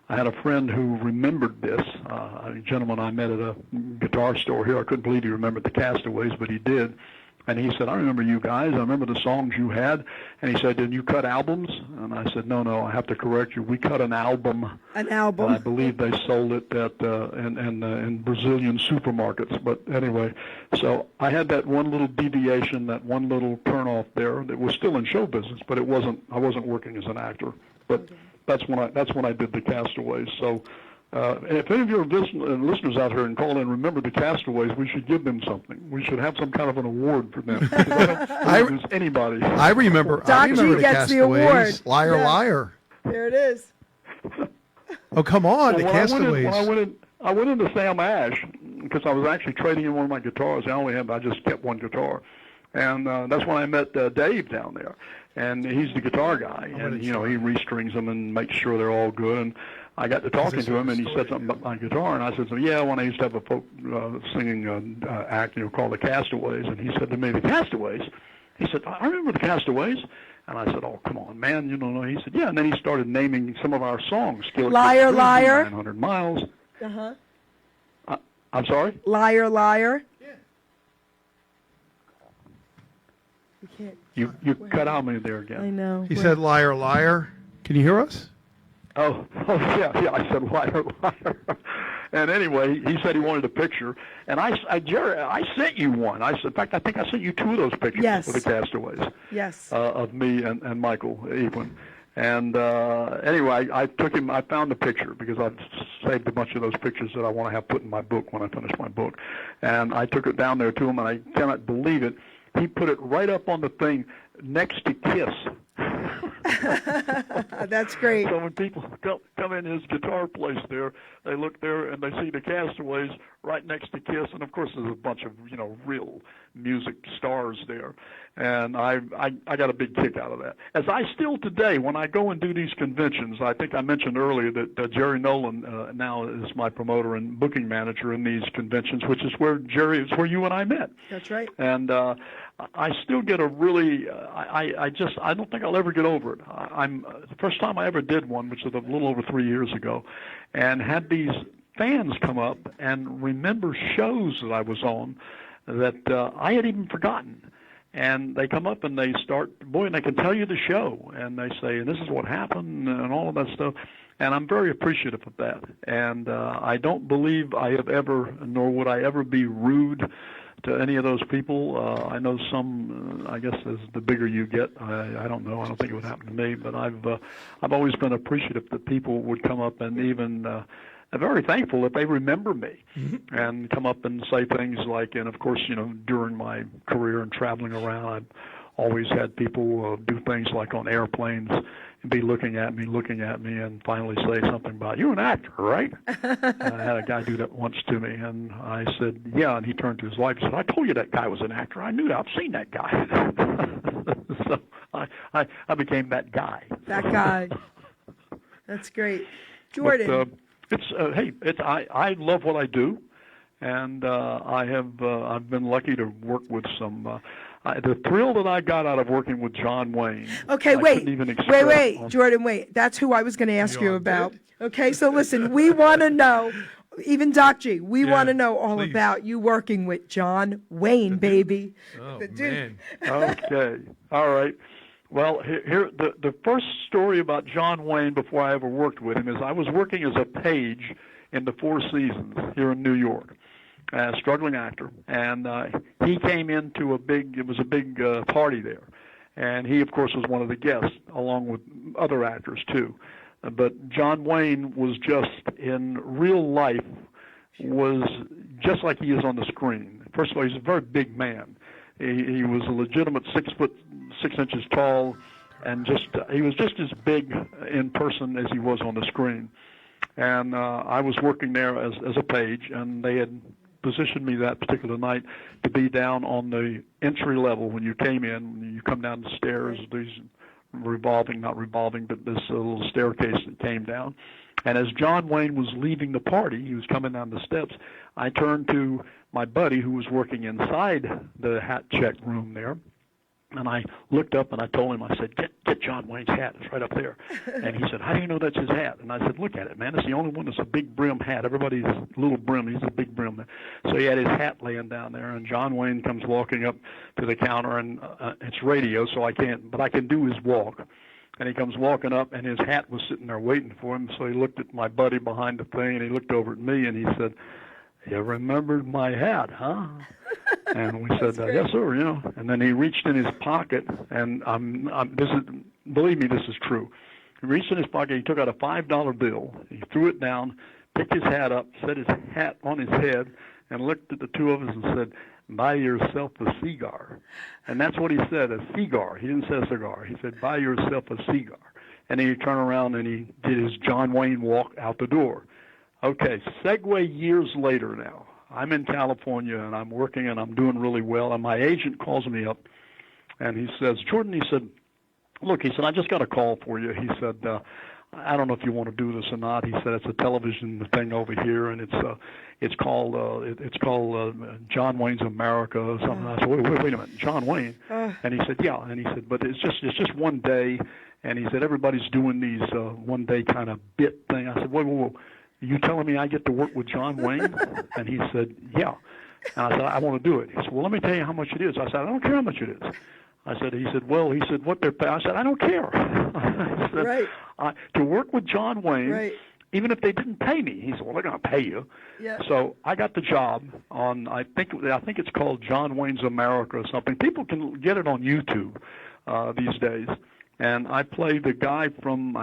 Speaker 3: I had a friend who remembered this, a gentleman I met at a guitar store here. I couldn't believe he remembered the Castaways, but he did. And he said, I remember you guys. I remember the songs you had. And he said, did you cut albums? And I said, no, I have to correct you. We cut an album.
Speaker 1: An album.
Speaker 3: And I believe they sold it at in Brazilian supermarkets. But anyway, so I had that one little deviation, that one little turnoff there that was still in show business, but I wasn't working as an actor. But that's when I did the Castaways. So if any of your listeners out here and call in remember the Castaways, we should give them something. We should have some kind of an award for them. I don't lose anybody.
Speaker 2: I remember
Speaker 1: Doc G
Speaker 2: the
Speaker 1: gets the award.
Speaker 2: Castaways. Liar,
Speaker 1: Yeah.
Speaker 2: liar.
Speaker 1: There it is.
Speaker 2: Oh, come on, the
Speaker 3: When
Speaker 2: Castaways.
Speaker 3: I went into Sam Ash because I was actually trading in one of my guitars. I just kept one guitar, and that's when I met Dave down there, and he's the guitar guy, and he restrings them and makes sure they're all good. And I got to talking to him, and he said something about my guitar, and I said, yeah, when I used to have a folk singing act, called the Castaways, and he said to me, the Castaways? He said, I remember the Castaways. And I said, oh, come on, man, you don't know. He said, yeah, and then he started naming some of our songs.
Speaker 1: Liar, Liar.
Speaker 3: 900 Miles.
Speaker 1: Uh-huh.
Speaker 3: I'm sorry?
Speaker 1: Liar, Liar. Yeah. We can't.
Speaker 3: You cut out me there again.
Speaker 1: I know.
Speaker 2: He said, liar, liar. Can you hear us?
Speaker 3: Oh, yeah, I said liar, liar. And anyway, he said he wanted a picture, and Jerry, I sent you one. In fact, I think I sent you two of those pictures for the Castaways.
Speaker 1: Yes.
Speaker 3: Of me and Michael Evelyn. And anyway, I found the picture because I've saved a bunch of those pictures that I want to have put in my book when I finish my book. And I took it down there to him, and I cannot believe it. He put it right up on the thing next to Kiss.
Speaker 1: That's great.
Speaker 3: So when people come in his guitar place there, they look there and they see the Castaways right next to Kiss, and of course there's a bunch of real music stars there, and I got a big kick out of that. As I still today, when I go and do these conventions, I think I mentioned earlier that Jerry Nolan now is my promoter and booking manager in these conventions, which is where it's where you and I met.
Speaker 1: That's right.
Speaker 3: And I still get a really I don't think I'll ever get over it. The first time I ever did one, which was a little over 3 years ago, and had these fans come up and remember shows that I was on that I had even forgotten. And they come up and they start, and they can tell you the show, and they say, this is what happened, and all of that stuff. And I'm very appreciative of that. And I don't believe I have ever, nor would I ever be rude to any of those people. I know some, I guess as the bigger you get, I don't know, I don't think it would happen to me, but I've always been appreciative that people would come up and even very thankful that they remember me and come up and say things like, and of course, during my career and traveling around, I've always had people do things like on airplanes and be looking at me, and finally say something about, you're an actor, right? And I had a guy do that once to me, and I said, yeah, and he turned to his wife and said, I told you that guy was an actor. I knew that. I've seen that guy. So I became that guy.
Speaker 1: That guy. That's great. Jordan.
Speaker 3: But, I love what I do, and I've been lucky to work with some. The thrill that I got out of working with John Wayne.
Speaker 1: Okay, wait, Jordan, wait. That's who I was going to ask you about. Okay, so listen, we want to know, even Doc G, we want to know all about you working with John Wayne, baby.
Speaker 2: Oh,
Speaker 1: the dude.
Speaker 2: man.
Speaker 3: Okay, all right. Well, here the first story about John Wayne before I ever worked with him is I was working as a page in the Four Seasons here in New York, a struggling actor, and he came into a big party there, and he of course was one of the guests along with other actors too, but John Wayne was just in real life was just like he is on the screen. First of all, he's a very big man. He was a legitimate 6 foot 6 inches tall, and he was just as big in person as he was on the screen. And I was working there as a page, and they had positioned me that particular night to be down on the entry level when you came in. When you come down the stairs, these not revolving, but this little staircase that came down. And as John Wayne was leaving the party, he was coming down the steps, I turned to my buddy who was working inside the hat check room there, And I looked up and I told him, I said, get John Wayne's hat. It's right up there. And he said, how do you know that's his hat? And I said, look at it, man. It's the only one that's a big brim hat. Everybody's little brim. He's a big brim. So he had his hat laying down there, and John Wayne comes walking up to the counter, and it's radio, so I can't, but I can do his walk. And he comes walking up, and his hat was sitting there waiting for him. So he looked at my buddy behind the thing, and he looked over at me, and he said, you remembered my hat, huh? And we said, yes, sir, you know. And then he reached in his pocket, and believe me, this is true. He reached in his pocket, he took out a $5 bill, he threw it down, picked his hat up, set his hat on his head, and looked at the two of us and said, buy yourself a cigar. And that's what he said, a cigar. He didn't say a cigar. He said, buy yourself a cigar. And then he turned around and he did his John Wayne walk out the door. Okay, segue years later now. I'm in California, and I'm working, and I'm doing really well, and my agent calls me up, and he says, Jordan, he said, look, he said, I just got a call for you. He said, I don't know if you want to do this or not. He said, it's a television thing over here, and it's called John Wayne's America or something. I said, wait a minute, John Wayne? And he said, yeah. And he said, but it's just one day, and he said, everybody's doing these one day kind of bit thing. I said, whoa. You telling me I get to work with John Wayne? And he said, yeah. And I said, I want to do it. He said, well, let me tell you how much it is. I said, I don't care how much it is. He said, what they're paying. I said, I don't care. I said,
Speaker 1: right.
Speaker 3: To work with John Wayne,
Speaker 1: right.
Speaker 3: Even if they didn't pay me. He said, well, they're going to pay you.
Speaker 1: Yeah.
Speaker 3: So I got the job on, I think it's called John Wayne's America or something. People can get it on YouTube these days. And I play the guy from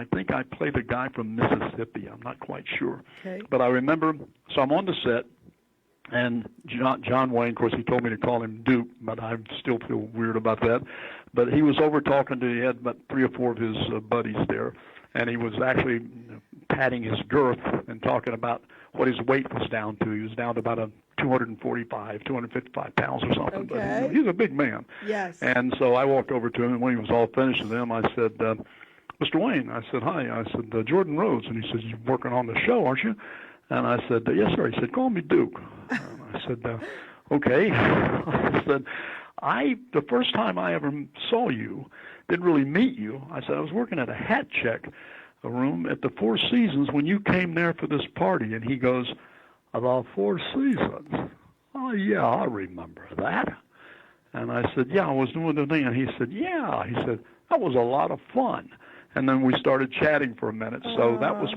Speaker 3: Mississippi. I'm not quite sure.
Speaker 1: Okay.
Speaker 3: But I remember, so I'm on the set, and John Wayne, of course, he told me to call him Duke, but I still feel weird about that. But he was over talking he had about 3 or 4 of his buddies there, and he was actually patting his girth and talking about what his weight was down to. He was down to about 255 pounds or something.
Speaker 1: Okay.
Speaker 3: But he's a big man.
Speaker 1: Yes.
Speaker 3: And so I walked over to him, and when he was all finished with him, I said, Mr. Wayne, I said, hi. I said, Jordan Rhodes. And he said, you're working on the show, aren't you? And I said, yes, sir. He said, call me Duke. And I said, okay. I said, the first time I ever saw you, didn't really meet you, I said, I was working at a hat check room at the Four Seasons when you came there for this party. And he goes, the Four Seasons? Oh, yeah, I remember that. And I said, yeah, I was doing the thing. And he said, yeah. He said, that was a lot of fun. And then we started chatting for a minute. So that was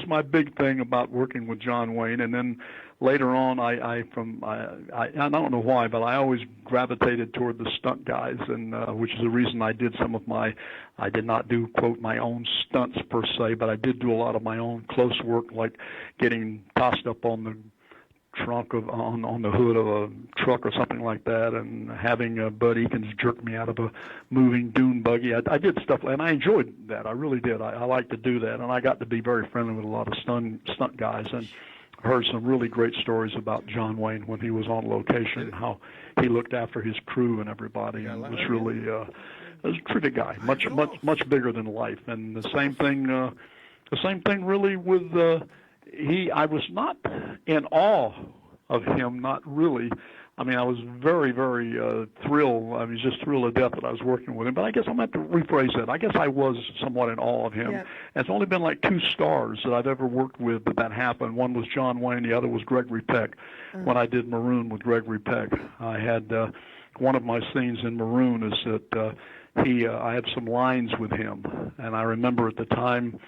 Speaker 3: my big thing about working with John Wayne. And then later on, I don't know why, but I always gravitated toward the stunt guys, and which is the reason I did I did not do, quote, my own stunts per se, but I did do a lot of my own close work, like getting tossed up on the trunk on the hood of a truck or something like that, and having Bud Eakins jerk me out of a moving dune buggy. I did stuff, and I enjoyed that. I really did. I like to do that, and I got to be very friendly with a lot of stunt guys, and heard some really great stories about John Wayne when he was on location, how he looked after his crew and everybody, and was really was a terrific guy, much bigger than life. And the same thing really with. I was not in awe of him, not really. I mean, I was very, very thrilled. I mean, just thrilled to death that I was working with him. But I guess I'm going to have to rephrase that. I guess I was somewhat in awe of him. Yeah. It's only been like 2 stars that I've ever worked with that happened. One was John Wayne. The other was Gregory Peck. When I did Maroon with Gregory Peck, I had one of my scenes in Maroon is that I had some lines with him. And I remember at the time,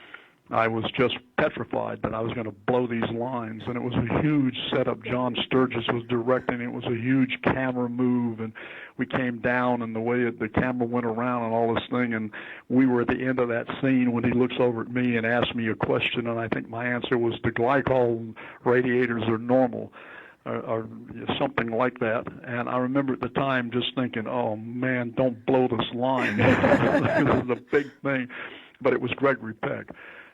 Speaker 3: I was just petrified that I was going to blow these lines, and it was a huge setup. John Sturgis was directing. It was a huge camera move, and we came down, and the way the camera went around and all this thing, and we were at the end of that scene when he looks over at me and asks me a question, and I think my answer was the glycol radiators are normal. Or something like that. And I remember at the time just thinking, oh, man, don't blow this line. This is a big thing. But it was Gregory Peck.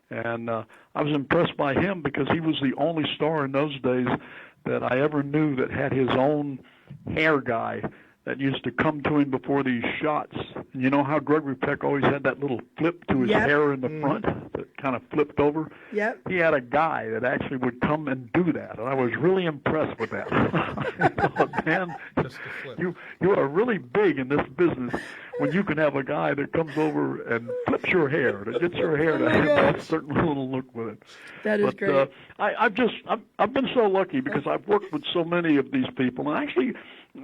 Speaker 3: And I was impressed by him because he was the only star in those days that I ever knew that had his own hair guy that used to come to him before these shots. And you know how Gregory Peck always had that little flip to his
Speaker 1: Yep.
Speaker 3: hair in the front that kind of flipped over?
Speaker 1: Yep.
Speaker 3: He had a guy that actually would come and do that, and I was really impressed with that. I thought, man, you are really big in this business when you can have a guy that comes over and flips your hair, that gets your hair to have that certain little look with it.
Speaker 1: That is great.
Speaker 3: I've been so lucky because I've worked with so many of these people, and I actually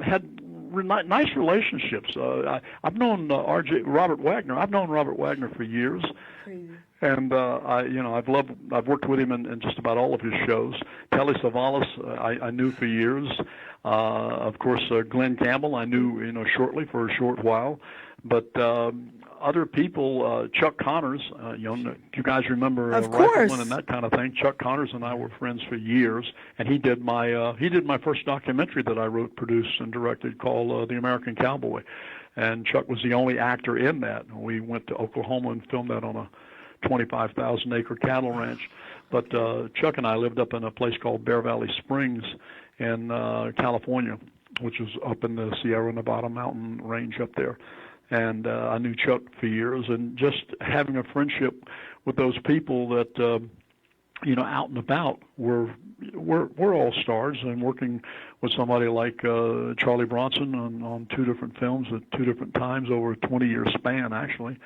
Speaker 3: had nice relationships. I've known Robert Wagner. I've known Robert Wagner for years.
Speaker 1: Crazy.
Speaker 3: And I've worked with him in just about all of his shows. Telly Savalas, I knew for years. Of course, Glenn Campbell, I knew shortly for a short while. But other people, Chuck Connors, you guys remember
Speaker 1: Of course.
Speaker 3: Rifleman and that kind of thing. Chuck Connors and I were friends for years, and he did my first documentary that I wrote, produced, and directed called The American Cowboy. And Chuck was the only actor in that. We went to Oklahoma and filmed that on a 25,000-acre cattle ranch. But Chuck and I lived up in a place called Bear Valley Springs in California, which is up in the Sierra Nevada mountain range up there. And I knew Chuck for years, and just having a friendship with those people that out and about we're all stars, and working with somebody like Charlie Bronson on 2 different films at 2 different times over a 20-year span, actually.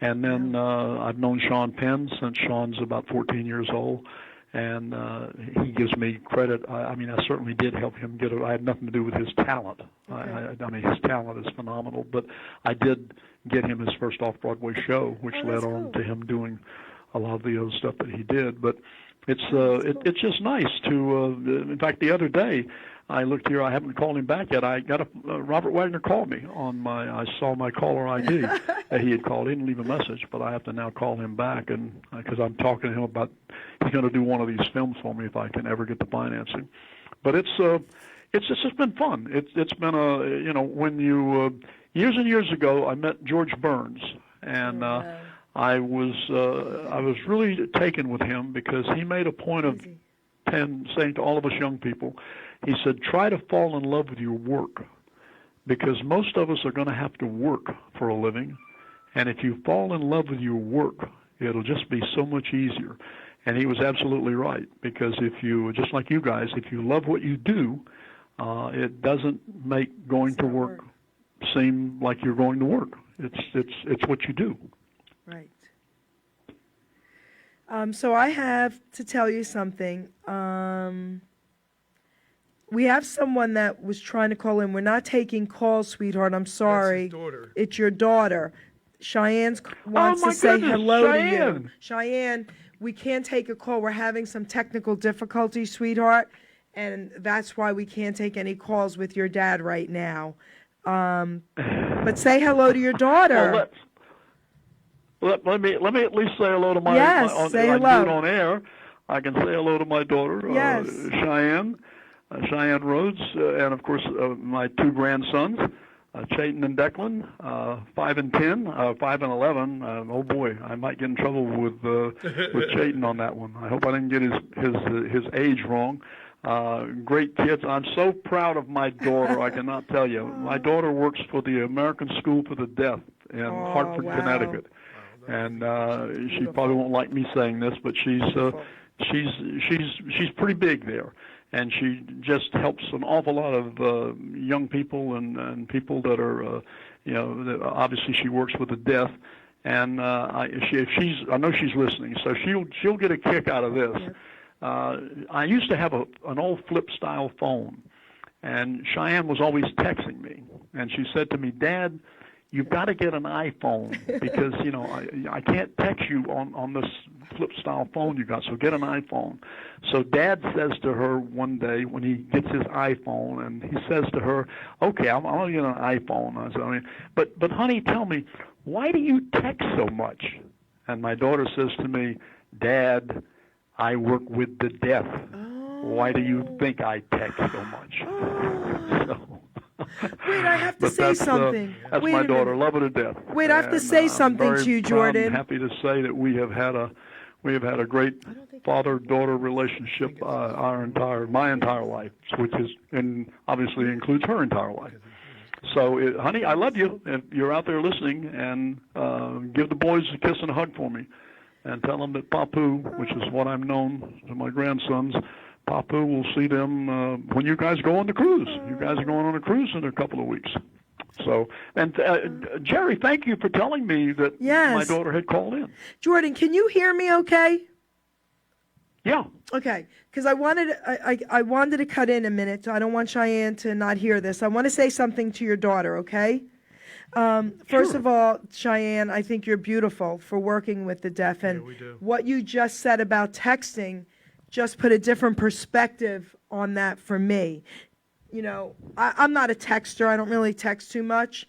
Speaker 3: And then I've known Sean Penn since Sean's about 14 years old, and he gives me credit. I mean, I certainly did help him get it. I had nothing to do with his talent. Okay. I mean, his talent is phenomenal, but I did get him his first off-Broadway show, which led on to him doing a lot of the other stuff that he did. But it's just nice to. In fact, the other day, I looked here. I haven't called him back yet. I got Robert Wagner called me on I saw my caller ID that he had called. He didn't leave a message, but I have to now call him back, and because I'm talking to him about he's going to do one of these films for me if I can ever get the financing. But it's just been fun. It's been when you years and years ago I met George Burns, and I was really taken with him because he made a point of saying to all of us young people, he said, try to fall in love with your work, because most of us are going to have to work for a living, and if you fall in love with your work, it'll just be so much easier. And he was absolutely right, because if you, just like you guys, if you love what you do, it doesn't make going to work seem like you're going to work. It's what you do.
Speaker 1: Right. So I have to tell you something. We have someone that was trying to call in. We're not taking calls, sweetheart. I'm sorry.
Speaker 2: That's his daughter.
Speaker 1: It's your daughter. Cheyenne wants
Speaker 3: my
Speaker 1: to say
Speaker 3: goodness,
Speaker 1: hello to
Speaker 3: Cheyenne.
Speaker 1: you. Cheyenne, we can't take a call. We're having some technical difficulties, sweetheart, and that's why we can't take any calls with your dad right now. But say hello to your daughter.
Speaker 3: Well, let me at least say hello to my.
Speaker 1: Yes, say hello.
Speaker 3: I do it on air. I can say hello to my daughter,
Speaker 1: Yes.
Speaker 3: Cheyenne Rhodes, and of course my 2 grandsons, Chayton and Declan, 5 and 10, 5 and 11. Oh boy, I might get in trouble with Chayton on that one. I hope I didn't get his age wrong. Great kids. I'm so proud of my daughter. I cannot tell you. My daughter works for the American School for the Deaf in Hartford,
Speaker 1: wow.
Speaker 3: Connecticut, and she probably won't like me saying this, but she's pretty big there. And she just helps an awful lot of young people and people that are, obviously she works with the deaf, and I know she's listening, so she'll get a kick out of this.
Speaker 1: Yep.
Speaker 3: I used to have an old flip style phone, and Cheyenne was always texting me, and she said to me, Dad, you've got to get an iPhone because, I can't text you on this flip style phone you got, so get an iPhone. So Dad says to her one day when he gets his iPhone, and he says to her, okay, I'm going to get an iPhone. I said, but honey, tell me, why do you text so much? And my daughter says to me, Dad, I work with the deaf. Why do you think I text so much?
Speaker 1: Wait, I have to say something.
Speaker 3: That's
Speaker 1: Wait
Speaker 3: my
Speaker 1: a
Speaker 3: daughter.
Speaker 1: minute.
Speaker 3: Love her to death.
Speaker 1: Wait, I have to say something
Speaker 3: very
Speaker 1: to you,
Speaker 3: proud and
Speaker 1: Jordan.
Speaker 3: happy to say that we have had a great father-daughter relationship my entire life, which is and obviously includes her entire life. So, honey, I love you. If you're out there listening, and give the boys a kiss and a hug for me, and tell them that Papu, which is what I'm known to my grandsons, Papu will see them when you guys go on the cruise. You guys are going on a cruise in a couple of weeks. So, and Jerry, thank you for telling me that
Speaker 1: Yes.
Speaker 3: my daughter had called in.
Speaker 1: Jordan, can you hear me okay?
Speaker 3: Yeah.
Speaker 1: Okay, because I wanted to cut in a minute. I don't want Cheyenne to not hear this. I want to say something to your daughter, okay? First of all, Cheyenne, I think you're beautiful for working with the deaf. And
Speaker 2: we do.
Speaker 1: what you just said about texting just put a different perspective on that for me. You know, I'm not a texter. I don't really text too much.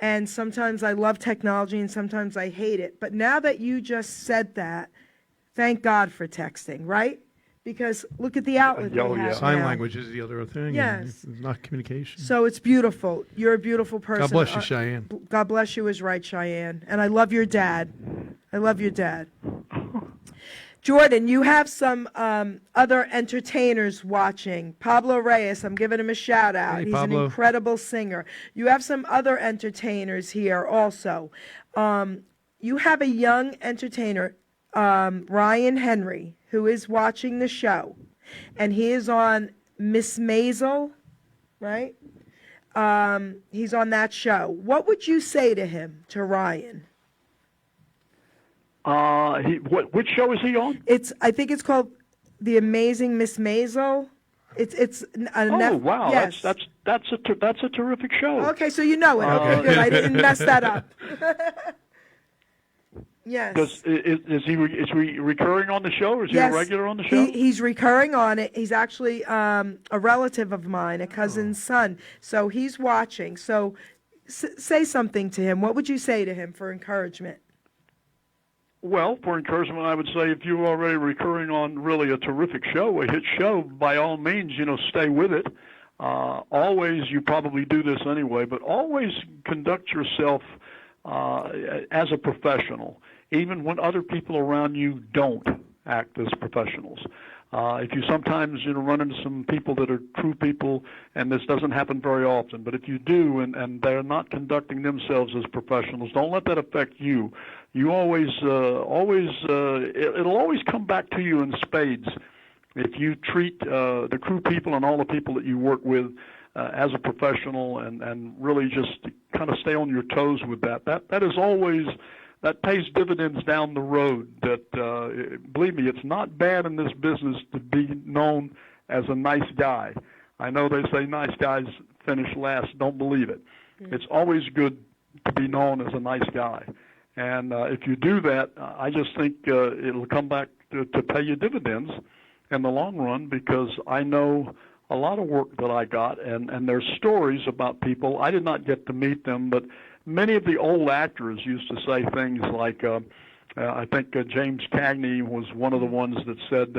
Speaker 1: And sometimes I love technology and sometimes I hate it. But now that you just said that, thank God for texting, right? Because look at the outlet we have
Speaker 2: Sign
Speaker 1: now.
Speaker 2: language is the other thing.
Speaker 1: Yes.
Speaker 2: It's not communication.
Speaker 1: So it's beautiful. You're a beautiful person.
Speaker 2: God bless you, Cheyenne.
Speaker 1: God bless you is right, Cheyenne. And I love your dad. I love your dad. Jordan, you have some other entertainers watching. Pablo Reyes, I'm giving him a shout out.
Speaker 2: Hey,
Speaker 1: He's
Speaker 2: Pablo.
Speaker 1: an incredible singer. You have some other entertainers here also. You have a young entertainer, Ryan Henry, who is watching the show. And he is on Miss Maisel, right? He's on that show. What would you say to him, to Ryan?
Speaker 3: Which show is he on?
Speaker 1: I think it's called The Amazing Miss Maisel. It's
Speaker 3: Oh, wow.
Speaker 1: Yes.
Speaker 3: That's a terrific show.
Speaker 1: Okay, so you know it. Okay, good. I didn't mess that up. Yes.
Speaker 3: Is he recurring on the show, or is he
Speaker 1: Yes.
Speaker 3: a regular on the show?
Speaker 1: He's recurring on it. He's actually a relative of mine, a cousin's son. So he's watching. So say something to him. What would you say to him for encouragement?
Speaker 3: Well, for encouragement, I would say if you're already recurring on really a terrific show, a hit show, by all means, stay with it. Always, you probably do this anyway, but always conduct yourself as a professional, even when other people around you don't act as professionals. If you sometimes run into some people that are true people, and this doesn't happen very often, but if you do and they're not conducting themselves as professionals, don't let that affect you. You always, it'll always come back to you in spades if you treat the crew people and all the people that you work with as a professional and really just kind of stay on your toes with that. That is always. That pays dividends down the road. That believe me, it's not bad in this business to be known as a nice guy. I know they say nice guys finish last. Don't believe it. It's always good to be known as a nice guy. And if you do that, I just think it'll come back to pay you dividends in the long run, because I know a lot of work that I got, and there's stories about people. I did not get to meet them, but many of the old actors used to say things like, I think James Cagney was one of the ones that said,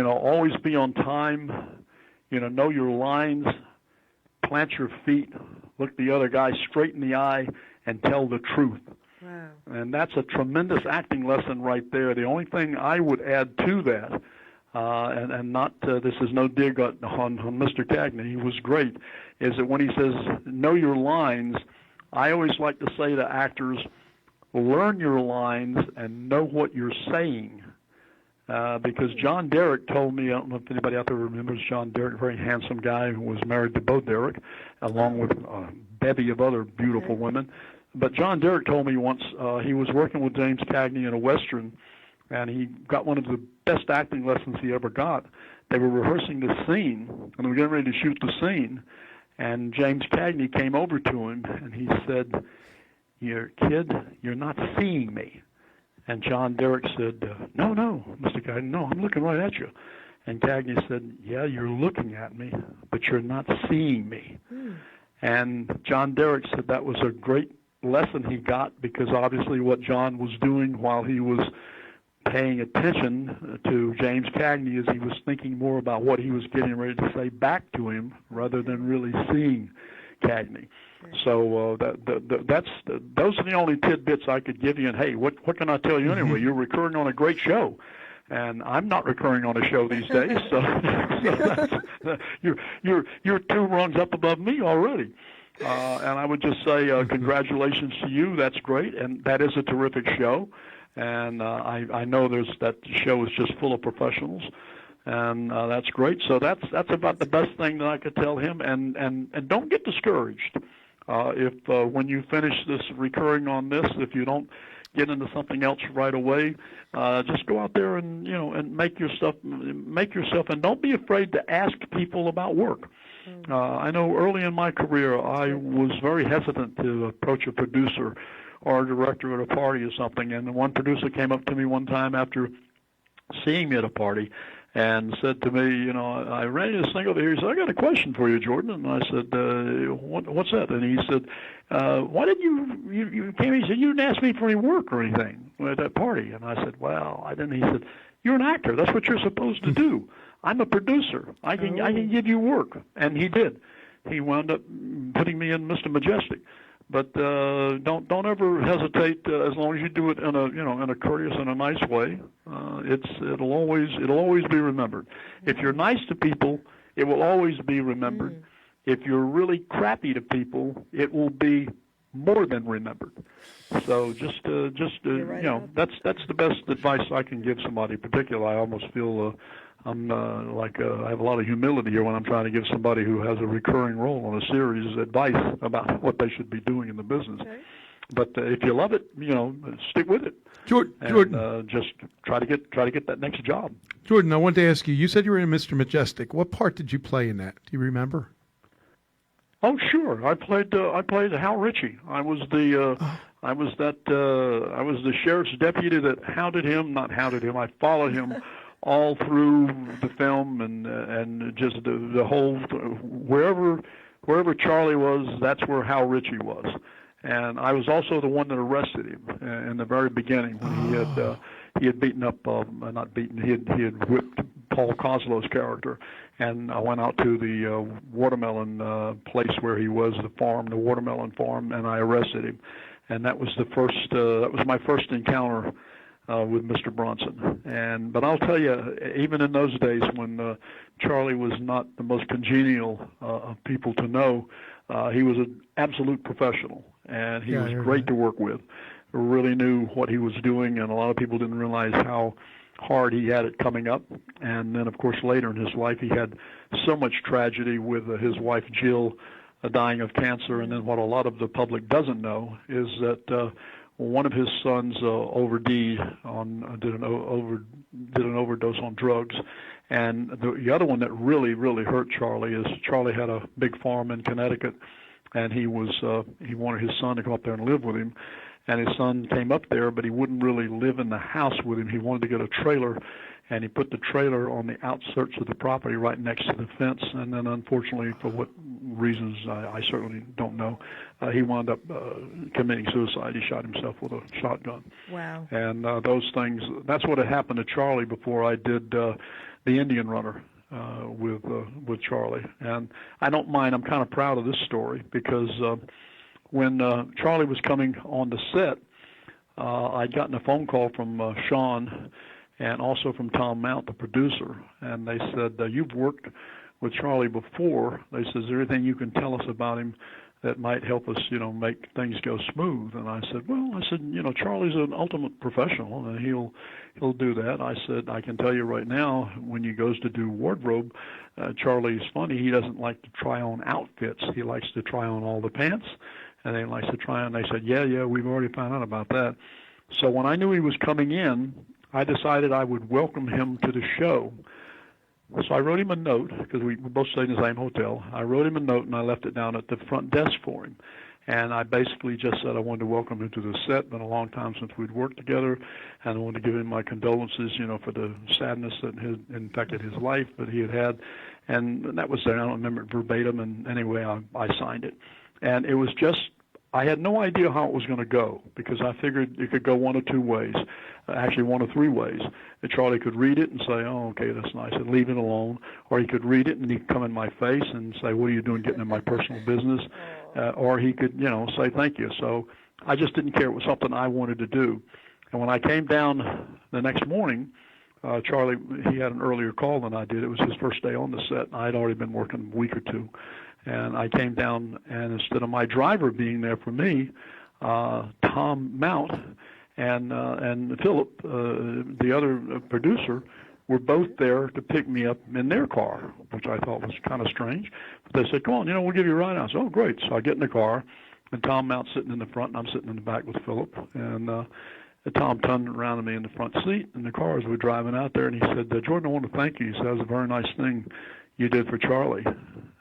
Speaker 3: always be on time, know your lines, plant your feet, look the other guy straight in the eye, and tell the truth.
Speaker 1: Wow.
Speaker 3: And that's a tremendous acting lesson right there. The only thing I would add to that, and not this is no dig on Mr. Cagney, he was great, is that when he says know your lines, I always like to say to actors, learn your lines and know what you're saying. Because John Derek told me, I don't know if anybody out there remembers John Derek, a very handsome guy who was married to Bo Derek, along with a bevy of other beautiful women. But John Derek told me once he was working with James Cagney in a Western, and he got one of the best acting lessons he ever got. They were rehearsing the scene, and they were getting ready to shoot the scene. And James Cagney came over to him, and he said, "Kid, you're not seeing me." And John Derek said, no, Mr. Cagney, no, I'm looking right at you. And Cagney said, yeah, you're looking at me, but you're not seeing me. And John Derek said that was a great lesson he got, because obviously what John was doing while he was paying attention to James Cagney is he was thinking more about what he was getting ready to say back to him rather than really seeing Cagney. So those are the only tidbits I could give you. And hey, what can I tell you anyway? You're recurring on a great show, and I'm not recurring on a show these days. So, you're 2 rungs up above me already. And I would just say congratulations to you. That's great, and that is a terrific show. And I know that show is just full of professionals, and that's great. So that's about the best thing that I could tell him. And don't get discouraged if when you finish this recurring on this, if you don't get into something else right away, just go out there and and make yourself, and don't be afraid to ask people about work. I know early in my career I was very hesitant to approach a producer or a director at a party or something, and one producer came up to me one time after seeing me at a party and said to me, I ran into this thing over here. He said, I got a question for you, Jordan. And I said, what's that? And he said, why didn't you came? He said, you didn't ask me for any work or anything at that party. And I said, well, I didn't. He said, you're an actor. That's what you're supposed to do. I'm a producer. I can give you work. And he did. He wound up putting me in Mr. Majestic. But don't ever hesitate. As long as you do it in a courteous and a nice way, it'll always be remembered. If you're nice to people, it will always be remembered. If you're really crappy to people, it will be more than remembered. So that's the best advice I can give somebody. Particularly, I almost feel I have a lot of humility here when I'm trying to give somebody who has a recurring role on a series advice about what they should be doing in the business. Okay. But if you love it, stick with it.
Speaker 2: Jordan,
Speaker 3: just try to get that next job.
Speaker 2: Jordan, I wanted to ask you. You said you were in Mr. Majestic. What part did you play in that? Do you remember?
Speaker 3: Oh, sure. I played Hal Ritchie. I was the sheriff's deputy that hounded him. Not hounded him. I followed him all through the film, and just the whole wherever Charlie was, that's where Hal Ritchie was. And I was also the one that arrested him in the very beginning when he had beaten up not beaten he had whipped Paul Coslow's character. And I went out to the watermelon place where he was, the watermelon farm, and I arrested him. And that was my first encounter with Mr. Bronson. But I'll tell you, even in those days when Charlie was not the most congenial of people to know, he was an absolute professional, and he was great to work with. Really knew what he was doing, and a lot of people didn't realize how hard he had it coming up. And then, of course, later in his life, he had so much tragedy with his wife, Jill, dying of cancer. And then what a lot of the public doesn't know is that one of his sons did an overdose on drugs. And the other one that really, really hurt Charlie is Charlie had a big farm in Connecticut, and he wanted his son to come up there and live with him. And his son came up there, but he wouldn't really live in the house with him. He wanted to get a trailer, and he put the trailer on the outskirts of the property right next to the fence. And then, unfortunately, for what reasons I certainly don't know, he wound up committing suicide. He shot himself with a shotgun.
Speaker 1: Wow.
Speaker 3: And those things, that's what had happened to Charlie before I did The Indian Runner with Charlie. And I don't mind. I'm kind of proud of this story because when Charlie was coming on the set, I'd gotten a phone call from Sean and also from Tom Mount, the producer, and they said, you've worked with Charlie before. They said, is there anything you can tell us about him that might help us, make things go smooth? And I said, Charlie's an ultimate professional, and he'll do that. I said, I can tell you right now, when he goes to do wardrobe, Charlie's funny. He doesn't like to try on outfits. He likes to try on all the pants, and he likes to try on. They said, yeah, we've already found out about that. So when I knew he was coming in, I decided I would welcome him to the show. So I wrote him a note, because we both stayed in the same hotel. I wrote him a note, and I left it down at the front desk for him. And I basically just said I wanted to welcome him to the set. Been a long time since we'd worked together, and I wanted to give him my condolences, for the sadness that had infected his life that he had had. And that was there. I don't remember it verbatim, and anyway, I signed it. And it was just, I had no idea how it was going to go, because I figured it could go one of two ways, actually one of three ways. That Charlie could read it and say, oh, okay, that's nice, and leave it alone. Or he could read it and he'd come in my face and say, what are you doing getting in my personal business? Or he could, say thank you. So I just didn't care. It was something I wanted to do. And when I came down the next morning, Charlie, he had an earlier call than I did. It was his first day on the set. I'd already been working a week or two. And I came down, and instead of my driver being there for me, Tom Mount and Philip, the other producer, were both there to pick me up in their car, which I thought was kind of strange. But they said, come on, we'll give you a ride. I said, oh, great. So I get in the car, and Tom Mount's sitting in the front, and I'm sitting in the back with Philip. And Tom turned around to me in the front seat in the car as we were driving out there, and he said, Jordan, I want to thank you. He said, that was a very nice thing you did for Charlie.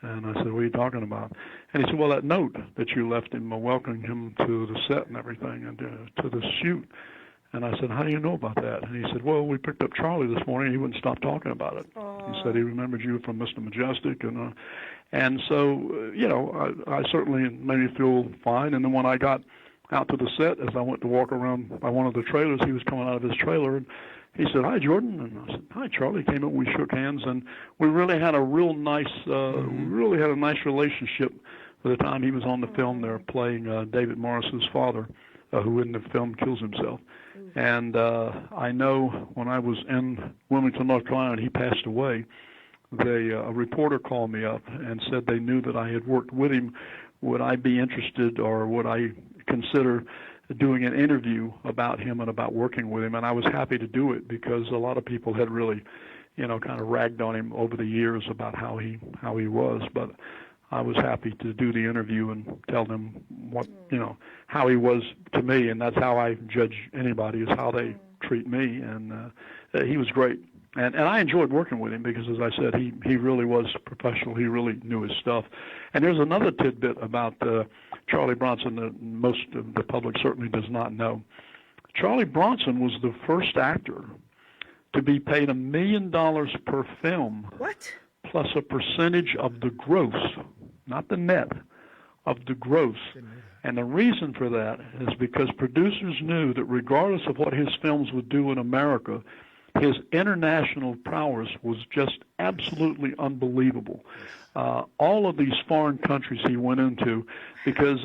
Speaker 3: And I said, what are you talking about? And he said, well, that note that you left him welcoming him to the set and everything and to the shoot. And I said, how do you know about that? And he said, well, we picked up Charlie this morning. He wouldn't stop talking about it. Aww. He said he remembered you from Mr. Majestic. And so, I certainly made me feel fine. And then when I got out to the set, as I went to walk around by one of the trailers, he was coming out of his trailer, and he said, hi, Jordan. And I said, hi, Charlie. Came up, we shook hands, and we really had a real nice, really had a nice relationship by the time he was on the film there playing David Morris's father, who in the film kills himself. And I know when I was in Wilmington, North Carolina, and he passed away, a reporter called me up and said they knew that I had worked with him. Would I be interested, or would I consider doing an interview about him and about working with him? And I was happy to do it because a lot of people had really, kind of ragged on him over the years about how he was. But I was happy to do the interview and tell them what, how he was to me, and that's how I judge anybody, is how they treat me. And he was great. And I enjoyed working with him because, as I said, he really was professional. He really knew his stuff. And there's another tidbit about Charlie Bronson that most of the public certainly does not know. Charlie Bronson was the first actor to be paid $1 million per film.
Speaker 1: What?
Speaker 3: Plus a percentage of the gross, not the net, of the gross. And the reason for that is because producers knew that regardless of what his films would do in America, his international prowess was just absolutely unbelievable. All of these foreign countries he went into, because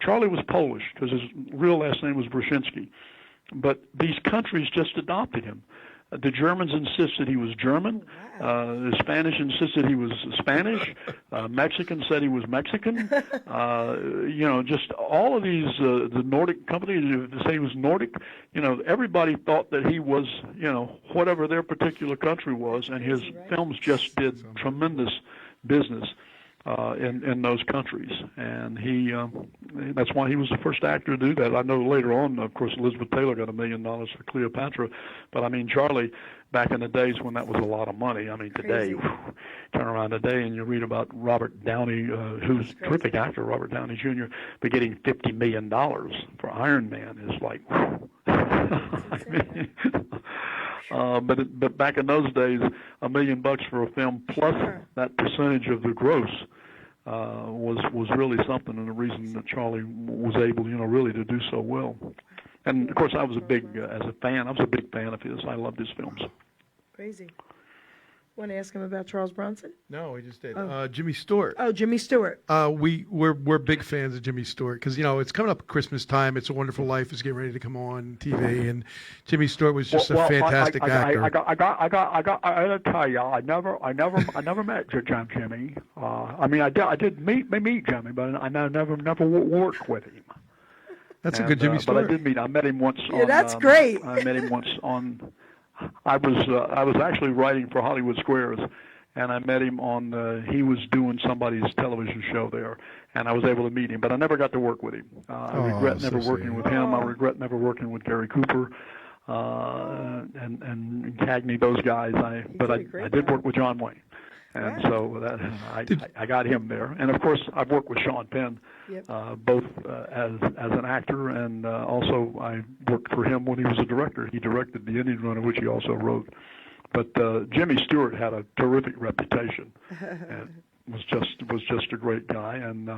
Speaker 3: Charlie was Polish, because his real last name was Brzezinski, but these countries just adopted him. The Germans insisted he was German. The Spanish insisted he was Spanish. Mexicans said he was Mexican. Just all of these, the Nordic companies say he was Nordic. Everybody thought that he was, whatever their particular country was, and his films just did tremendous business in those countries. And that's why he was the first actor to do that. I know later on, of course, Elizabeth Taylor got $1 million for Cleopatra, but I mean, Charlie, back in the days when that was a lot of money. I mean, today, turn around today and you read about Robert Downey, who's a terrific actor, Robert Downey Jr., but getting $50 million for Iron Man is like, I mean, but back in those days, $1 million for a film plus that percentage of the gross was really something, and the reason that Charlie was able, really to do so well. And of course, I was a big, as a fan, I was a big fan of his. I loved his films.
Speaker 1: Crazy. Want to ask him about Charles Bronson?
Speaker 2: No, we just did. Jimmy Stewart.
Speaker 1: Oh, Jimmy Stewart.
Speaker 2: We're big fans of Jimmy Stewart because it's coming up Christmas time. It's a Wonderful Life is getting ready to come on TV, and Jimmy Stewart was just a fantastic actor.
Speaker 3: I gotta tell you, I never met Jimmy. I mean, I did meet Jimmy, but I never worked with him.
Speaker 2: That's a good Jimmy Stewart.
Speaker 3: But I met him once.
Speaker 1: Yeah, that's great.
Speaker 3: I met him once on. I was actually writing for Hollywood Squares, and I met him on. He was doing somebody's television show there, and I was able to meet him, but I never got to work with him. I regret never working with him. I regret never working with Gary Cooper, and Cagney, those guys. I did work with John Wayne. And so I got him there. And, of course, I've worked with Sean Penn, both as an actor, and also I worked for him when he was a director. He directed The Indian Runner, which he also wrote. But Jimmy Stewart had a terrific reputation and was just a great guy. And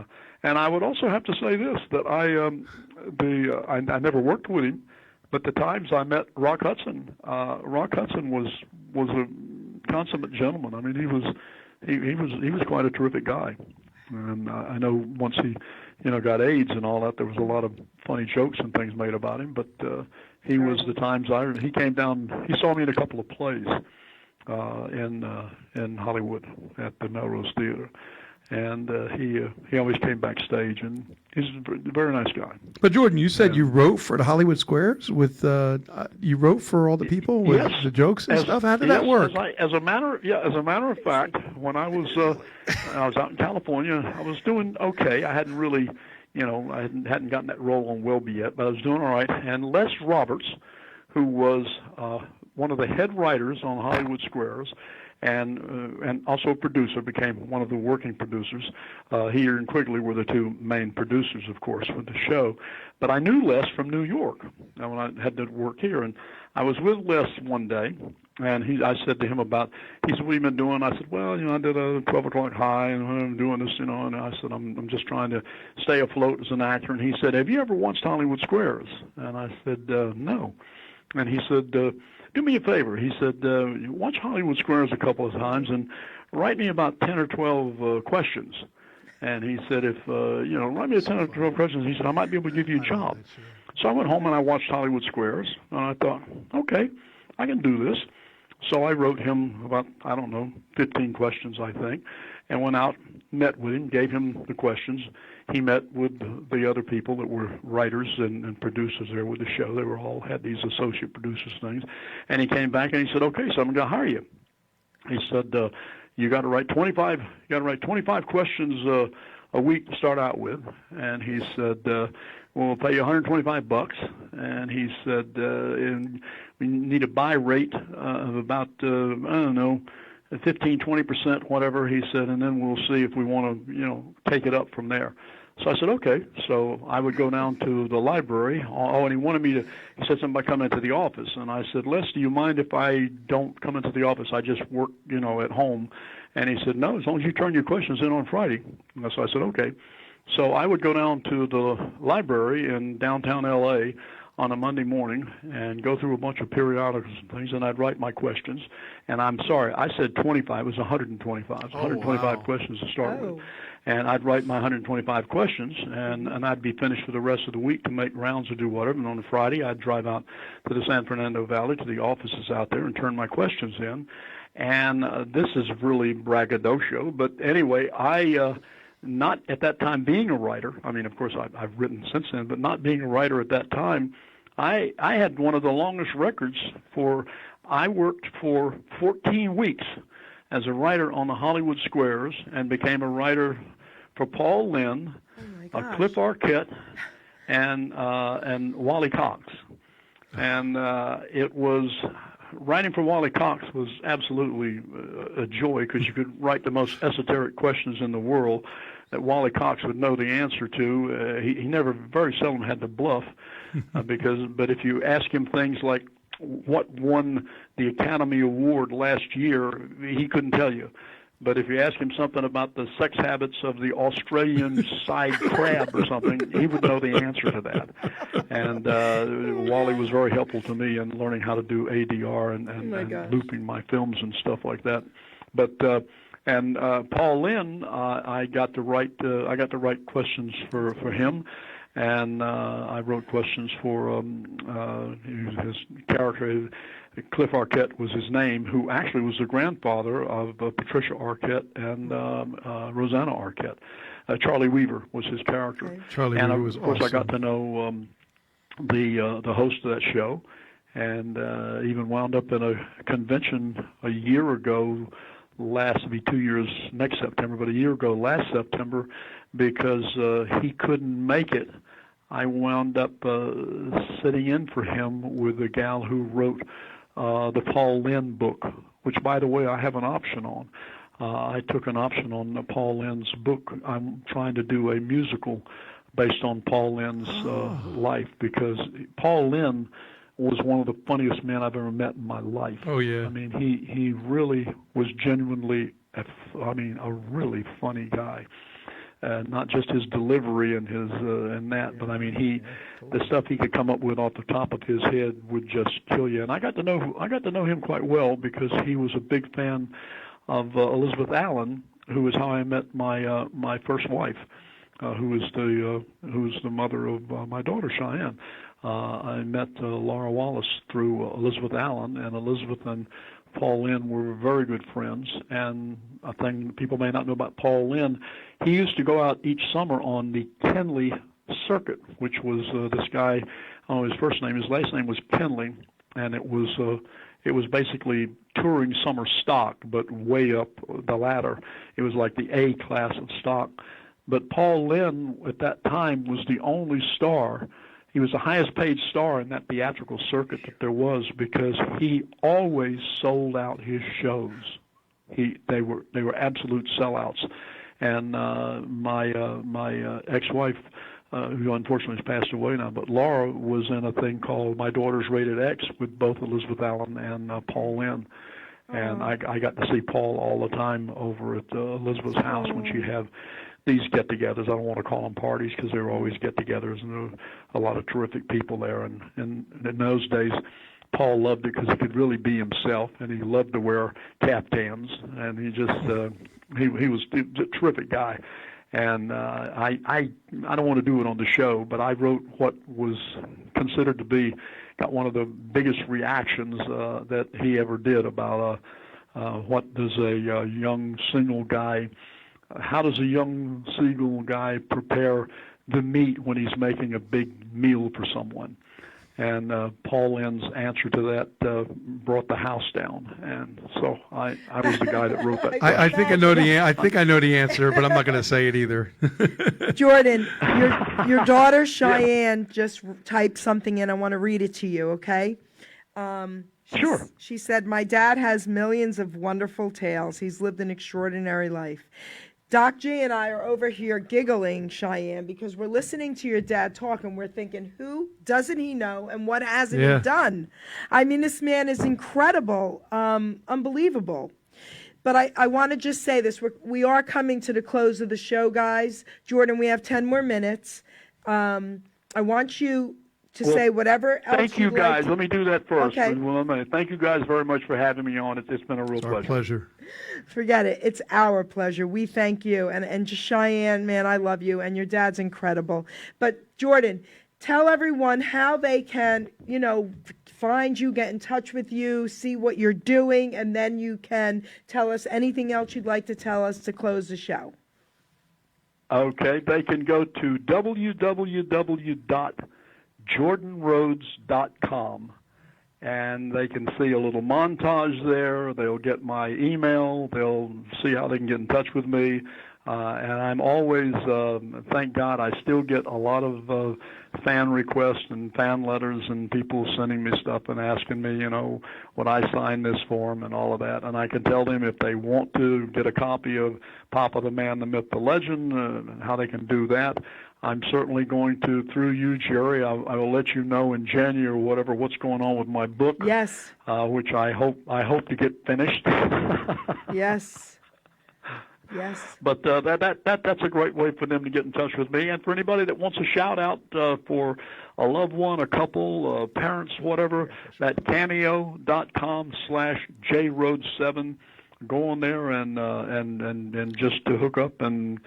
Speaker 3: I would also have to say this, that I never worked with him, but the times I met Rock Hudson was a consummate gentleman. I mean, he was quite a terrific guy. And I know once he, got AIDS and all that, there was a lot of funny jokes and things made about him. But he was the times he came down. He saw me in a couple of plays in Hollywood at the Melrose Theater, and he always came backstage, and he's a very nice guy.
Speaker 2: But Jordan, you said you wrote for the Hollywood Squares with you wrote for all the people with
Speaker 3: Yes.
Speaker 2: the jokes and stuff. How did that work?
Speaker 3: As a matter of fact, when I was out in California, I was doing okay. I hadn't really, I hadn't gotten that role on Welby yet, but I was doing all right. And Les Roberts, who was one of the head writers on Hollywood Squares, and also a producer, became one of the working producers. He and Quigley were the two main producers, of course, with the show. But I knew Les from New York when I had to work here, and I was with Les one day, and I said to him he said, "What have you been doing?" I said, "Well, I did a 12 o'clock high, and I'm doing this, and I said, I'm just trying to stay afloat as an actor." And he said, "Have you ever watched Hollywood Squares?" And I said, "No." And he said, "Do me a favor." He said, "Watch Hollywood Squares a couple of times and write me about 10 or 12 questions." And he said, write me 10 or 12 questions. He said, "I might be able to give you a job." So I went home and I watched Hollywood Squares, and I thought, okay, I can do this. So I wrote him about, 15 questions, I think, and went out, met with him, gave him the questions. He met with the other people that were writers and producers there with the show. They were all had these associate producers things. And he came back and he said, "Okay, so I'm going to hire you." He said, you got to write 25 questions a week to start out with. And he said, "We'll pay you $125. And he said, and we need a buy rate of about 15, 20%, whatever." He said, "and then we'll see if we want to, take it up from there." So I said, okay. So I would go down to the library. And he said something about coming into the office. And I said, "Les, do you mind if I don't come into the office? I just work, at home." And he said, "No, as long as you turn your questions in on Friday." And so I said, okay. So I would go down to the library in downtown L.A. on a Monday morning and go through a bunch of periodicals and things, and I'd write my questions. And I'm sorry, I said 25. It was 125. It was 125 questions to start with. And I'd write my 125 questions, and I'd be finished for the rest of the week to make rounds or do whatever. And on a Friday, I'd drive out to the San Fernando Valley, to the offices out there, and turn my questions in. And this is really braggadocio. But anyway, not at that time being a writer, of course, I've written since then, but not being a writer at that time, I had one of the longest records I worked for 14 weeks as a writer on the Hollywood Squares and became a writer for Paul Lynde, Cliff Arquette, and Wally Cox. And it was writing for Wally Cox was absolutely a joy, because you could write the most esoteric questions in the world that Wally Cox would know the answer to. He never, very seldom had to bluff, but if you ask him things like what won the Academy Award last year, he couldn't tell you. But if you ask him something about the sex habits of the Australian side crab or something, he would know the answer to that. And Wally was very helpful to me in learning how to do ADR and looping my films and stuff like that. But Paul Lynde, I got to write questions for him. And I wrote questions for his character. Cliff Arquette was his name, who actually was the grandfather of Patricia Arquette and Rosanna Arquette. Charlie Weaver was his character.
Speaker 2: Okay. Charlie Weaver was awesome.
Speaker 3: Of course, I got to know the host of that show, and even wound up in a convention a year ago. It'll be 2 years next September, but a year ago, last September, because he couldn't make it. I wound up sitting in for him with a gal who wrote the Paul Lynde book, which, by the way, I have an option on. I took an option on Paul Lynde's book. I'm trying to do a musical based on Paul Lynde's life, because Paul Lynde was one of the funniest men I've ever met in my life.
Speaker 2: Oh, yeah.
Speaker 3: He really was genuinely, a really funny guy. Not just his delivery and his but the stuff he could come up with off the top of his head would just kill you. And I got to know him quite well, because he was a big fan of Elizabeth Allen, who is how I met my first wife, who was the mother of my daughter Cheyenne. I met Laura Wallace through Elizabeth Allen, and Elizabeth and Paul Lynde were very good friends. And a thing people may not know about Paul Lynde, he used to go out each summer on the Kenley circuit, which was this guy, I don't know his first name, his last name was Kenley, and it was basically touring summer stock, but way up the ladder. It was like the A class of stock. But Paul Lynde at that time was the only star. He was the highest paid star in that theatrical circuit that there was, because he always sold out his shows. They were absolute sellouts. And my ex-wife, who unfortunately has passed away now, but Laura was in a thing called My Daughter's Rated X with both Elizabeth Allen and Paul Lynde. And I got to see Paul all the time over at Elizabeth's house when she'd have these get-togethers. I don't want to call them parties because they were always get-togethers, and there were a lot of terrific people there. And in those days, Paul loved it because he could really be himself, and he loved to wear caftans, and he just he was a terrific guy. And I don't want to do it on the show, but I wrote what was considered to be got one of the biggest reactions that he ever did about what does a young single guy, how does a young single guy prepare the meat when he's making a big meal for someone? And Paul Lynde's answer to that brought the house down, and so I was the guy that wrote that.
Speaker 2: I think I know the answer, but I'm not going to say it either.
Speaker 1: Jordan, your daughter Cheyenne just typed something in. I want to read it to you, okay?
Speaker 3: Sure.
Speaker 1: She said, "My dad has millions of wonderful tales. He's lived an extraordinary life. Doc G and I are over here giggling, Cheyenne, because we're listening to your dad talk and we're thinking, who doesn't he know and what hasn't he done? I mean, this man is incredible, unbelievable." But I want to just say this. We are coming to the close of the show, guys. Jordan, we have 10 more minutes. I want you to say whatever else
Speaker 3: thank you,
Speaker 1: you'd
Speaker 3: guys.
Speaker 1: like.
Speaker 3: Let me do that first.
Speaker 1: Okay.
Speaker 3: Thank you guys very much for having me on. It's been a real
Speaker 2: Our pleasure.
Speaker 1: Forget it. It's our pleasure. We thank you. And just Cheyenne, man, I love you. And your dad's incredible. But Jordan, tell everyone how they can, find you, get in touch with you, see what you're doing, and then you can tell us anything else you'd like to tell us to close the show.
Speaker 3: Okay. They can go to www.jordanrhodes.com. And they can see a little montage there. They'll get my email. They'll see how they can get in touch with me. And I'm always, thank God, I still get a lot of fan requests and fan letters and people sending me stuff and asking me, would I sign this form and all of that. And I can tell them if they want to get a copy of Papa the Man, the Myth, the Legend, how they can do that. I'm certainly going to, through you, Jerry, I will let you know in January or whatever what's going on with my book.
Speaker 1: Yes.
Speaker 3: Which I hope to get finished.
Speaker 1: Yes. Yes.
Speaker 3: But that's a great way for them to get in touch with me, and for anybody that wants a shout out for a loved one, a couple, parents, whatever. That cameo.com/JRhodes7. Go on there and just to hook up and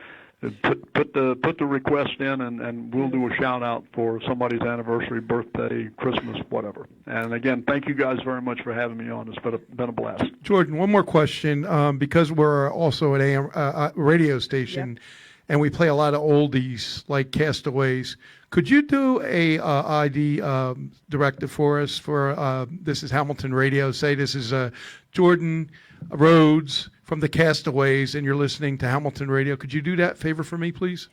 Speaker 3: put the request in, and we'll do a shout out for somebody's anniversary, birthday, Christmas, whatever. And again, thank you guys very much for having me on. It's been a blast.
Speaker 2: Jordan, one more question, because we're also an AM radio station, and we play a lot of oldies like Castaways. Could you do a ID directive for us for this is Hamilton Radio? Say this is Jordan Rhodes from the Castaways, and you're listening to Hamilton Radio. Could you do that favor for me, please?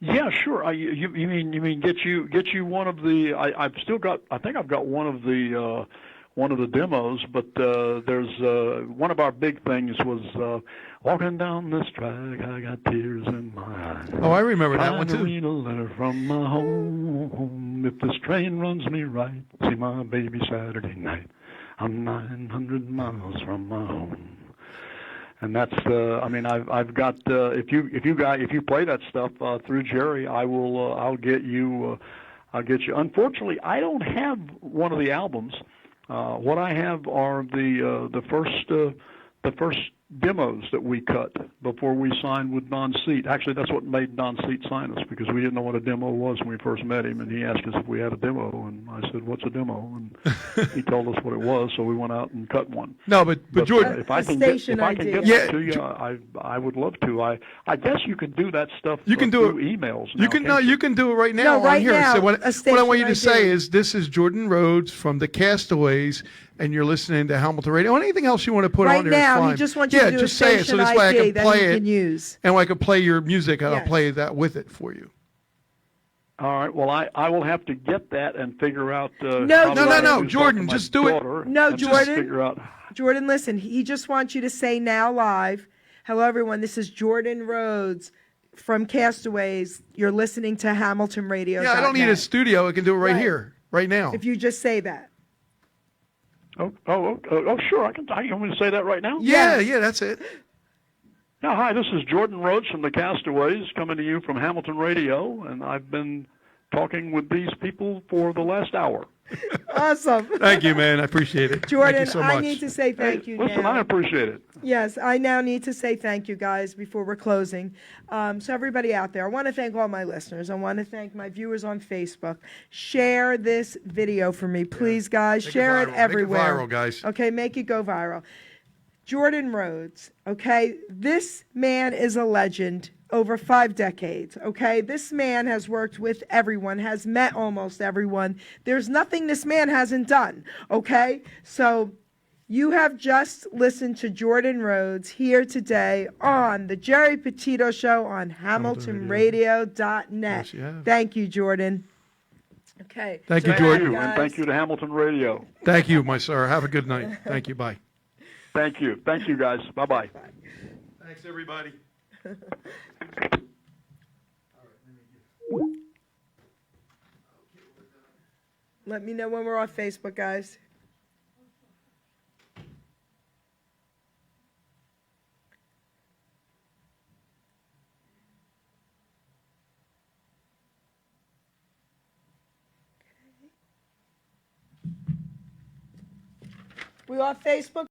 Speaker 3: Yeah, sure. You mean get you one of the? I've still got. I think I've got one of the demos, but there's one of our big things was walking down this track. I got tears in my eyes.
Speaker 2: Oh, I remember that one
Speaker 3: trying to
Speaker 2: too.
Speaker 3: read a letter from my home. If this train runs me right, see my baby Saturday night. I'm 900 miles from my home. And that's I've got if you play that stuff through Jerry, I'll get you. Unfortunately, I don't have one of the albums. What I have are the first demos that we cut before we signed with Don Seat. Actually, that's what made Don Seat sign us, because we didn't know what a demo was when we first met him, and he asked us if we had a demo, and I said, "What's a demo?" And he told us what it was, so we went out and cut one.
Speaker 2: No, but Jordan,
Speaker 3: if I can
Speaker 1: station
Speaker 3: get
Speaker 1: idea.
Speaker 3: that to you, I would love to. I guess you can do that stuff.
Speaker 2: You can do
Speaker 3: through
Speaker 2: it.
Speaker 3: emails.
Speaker 2: You
Speaker 3: now,
Speaker 2: can
Speaker 3: can't
Speaker 2: you can do it right now
Speaker 1: No, right
Speaker 2: on here.
Speaker 1: now,
Speaker 2: So
Speaker 1: a
Speaker 2: what I
Speaker 1: station
Speaker 2: want you to say
Speaker 1: ID.
Speaker 2: is, this is Jordan Rhodes from the Castaways, and you're listening to Hamilton Radio. Anything else you want to put
Speaker 1: Right
Speaker 2: on there
Speaker 1: now,
Speaker 2: is
Speaker 1: he
Speaker 2: fine.
Speaker 1: just wants you to do a
Speaker 2: just say it, so
Speaker 1: station
Speaker 2: this way I
Speaker 1: ID
Speaker 2: can
Speaker 1: that
Speaker 2: play
Speaker 1: you
Speaker 2: it,
Speaker 1: can use.
Speaker 2: and I can play your music, and I'll
Speaker 1: Yes.
Speaker 2: play that with it for you.
Speaker 3: All right. Well, I will have to get that and figure out.
Speaker 1: No,
Speaker 3: how to
Speaker 1: no,
Speaker 3: introduce
Speaker 1: no,
Speaker 3: that
Speaker 2: Jordan,
Speaker 3: to my
Speaker 2: just do it.
Speaker 3: daughter
Speaker 1: No,
Speaker 3: and just
Speaker 1: Jordan.
Speaker 3: Figure out.
Speaker 1: Jordan, listen, he just wants you to say now live, hello, everyone, this is Jordan Rhodes from Castaways. You're listening to Hamilton Radio.
Speaker 2: Yeah, I don't need a studio. I can do it right
Speaker 1: Right.
Speaker 2: here, right now.
Speaker 1: If you just say that.
Speaker 3: Oh, sure. I can. You want me to say that right now?
Speaker 2: Yeah, that's it.
Speaker 3: Now, hi. This is Jordan Rhodes from the Castaways, coming to you from Hamilton Radio, and I've been talking with these people for the last hour.
Speaker 1: Awesome.
Speaker 2: Thank you, man. I appreciate it.
Speaker 1: Jordan,
Speaker 2: Thank you so much.
Speaker 1: I need to say thank you
Speaker 3: Listen,
Speaker 1: now.
Speaker 3: I appreciate it.
Speaker 1: Yes, I now need to say thank you, guys, before we're closing. So everybody out there, I want to thank all my listeners. I want to thank my viewers on Facebook. Share this video for me, please, guys.
Speaker 2: Make it
Speaker 1: Share
Speaker 2: viral.
Speaker 1: it
Speaker 2: Make it
Speaker 1: everywhere.
Speaker 2: viral, guys.
Speaker 1: Okay, make it go viral. Jordan Rhodes, okay? This man is a legend over 5 decades, okay? This man has worked with everyone, has met almost everyone. There's nothing this man hasn't done, okay? So you have just listened to Jordan Rhodes here today on the Jerry Petito Show on HamiltonRadio.net.
Speaker 2: Yes, you have.
Speaker 1: Thank you, Jordan. Okay.
Speaker 2: Thank you,
Speaker 1: so
Speaker 2: Jordan.
Speaker 1: guys,
Speaker 3: And thank you to Hamilton Radio.
Speaker 2: Thank you, my sir. Have a good night. Thank you. Bye.
Speaker 3: Thank you. Thank you, guys. Bye-bye.
Speaker 2: Thanks, everybody.
Speaker 1: Let me know when we're off Facebook, guys. We off Facebook?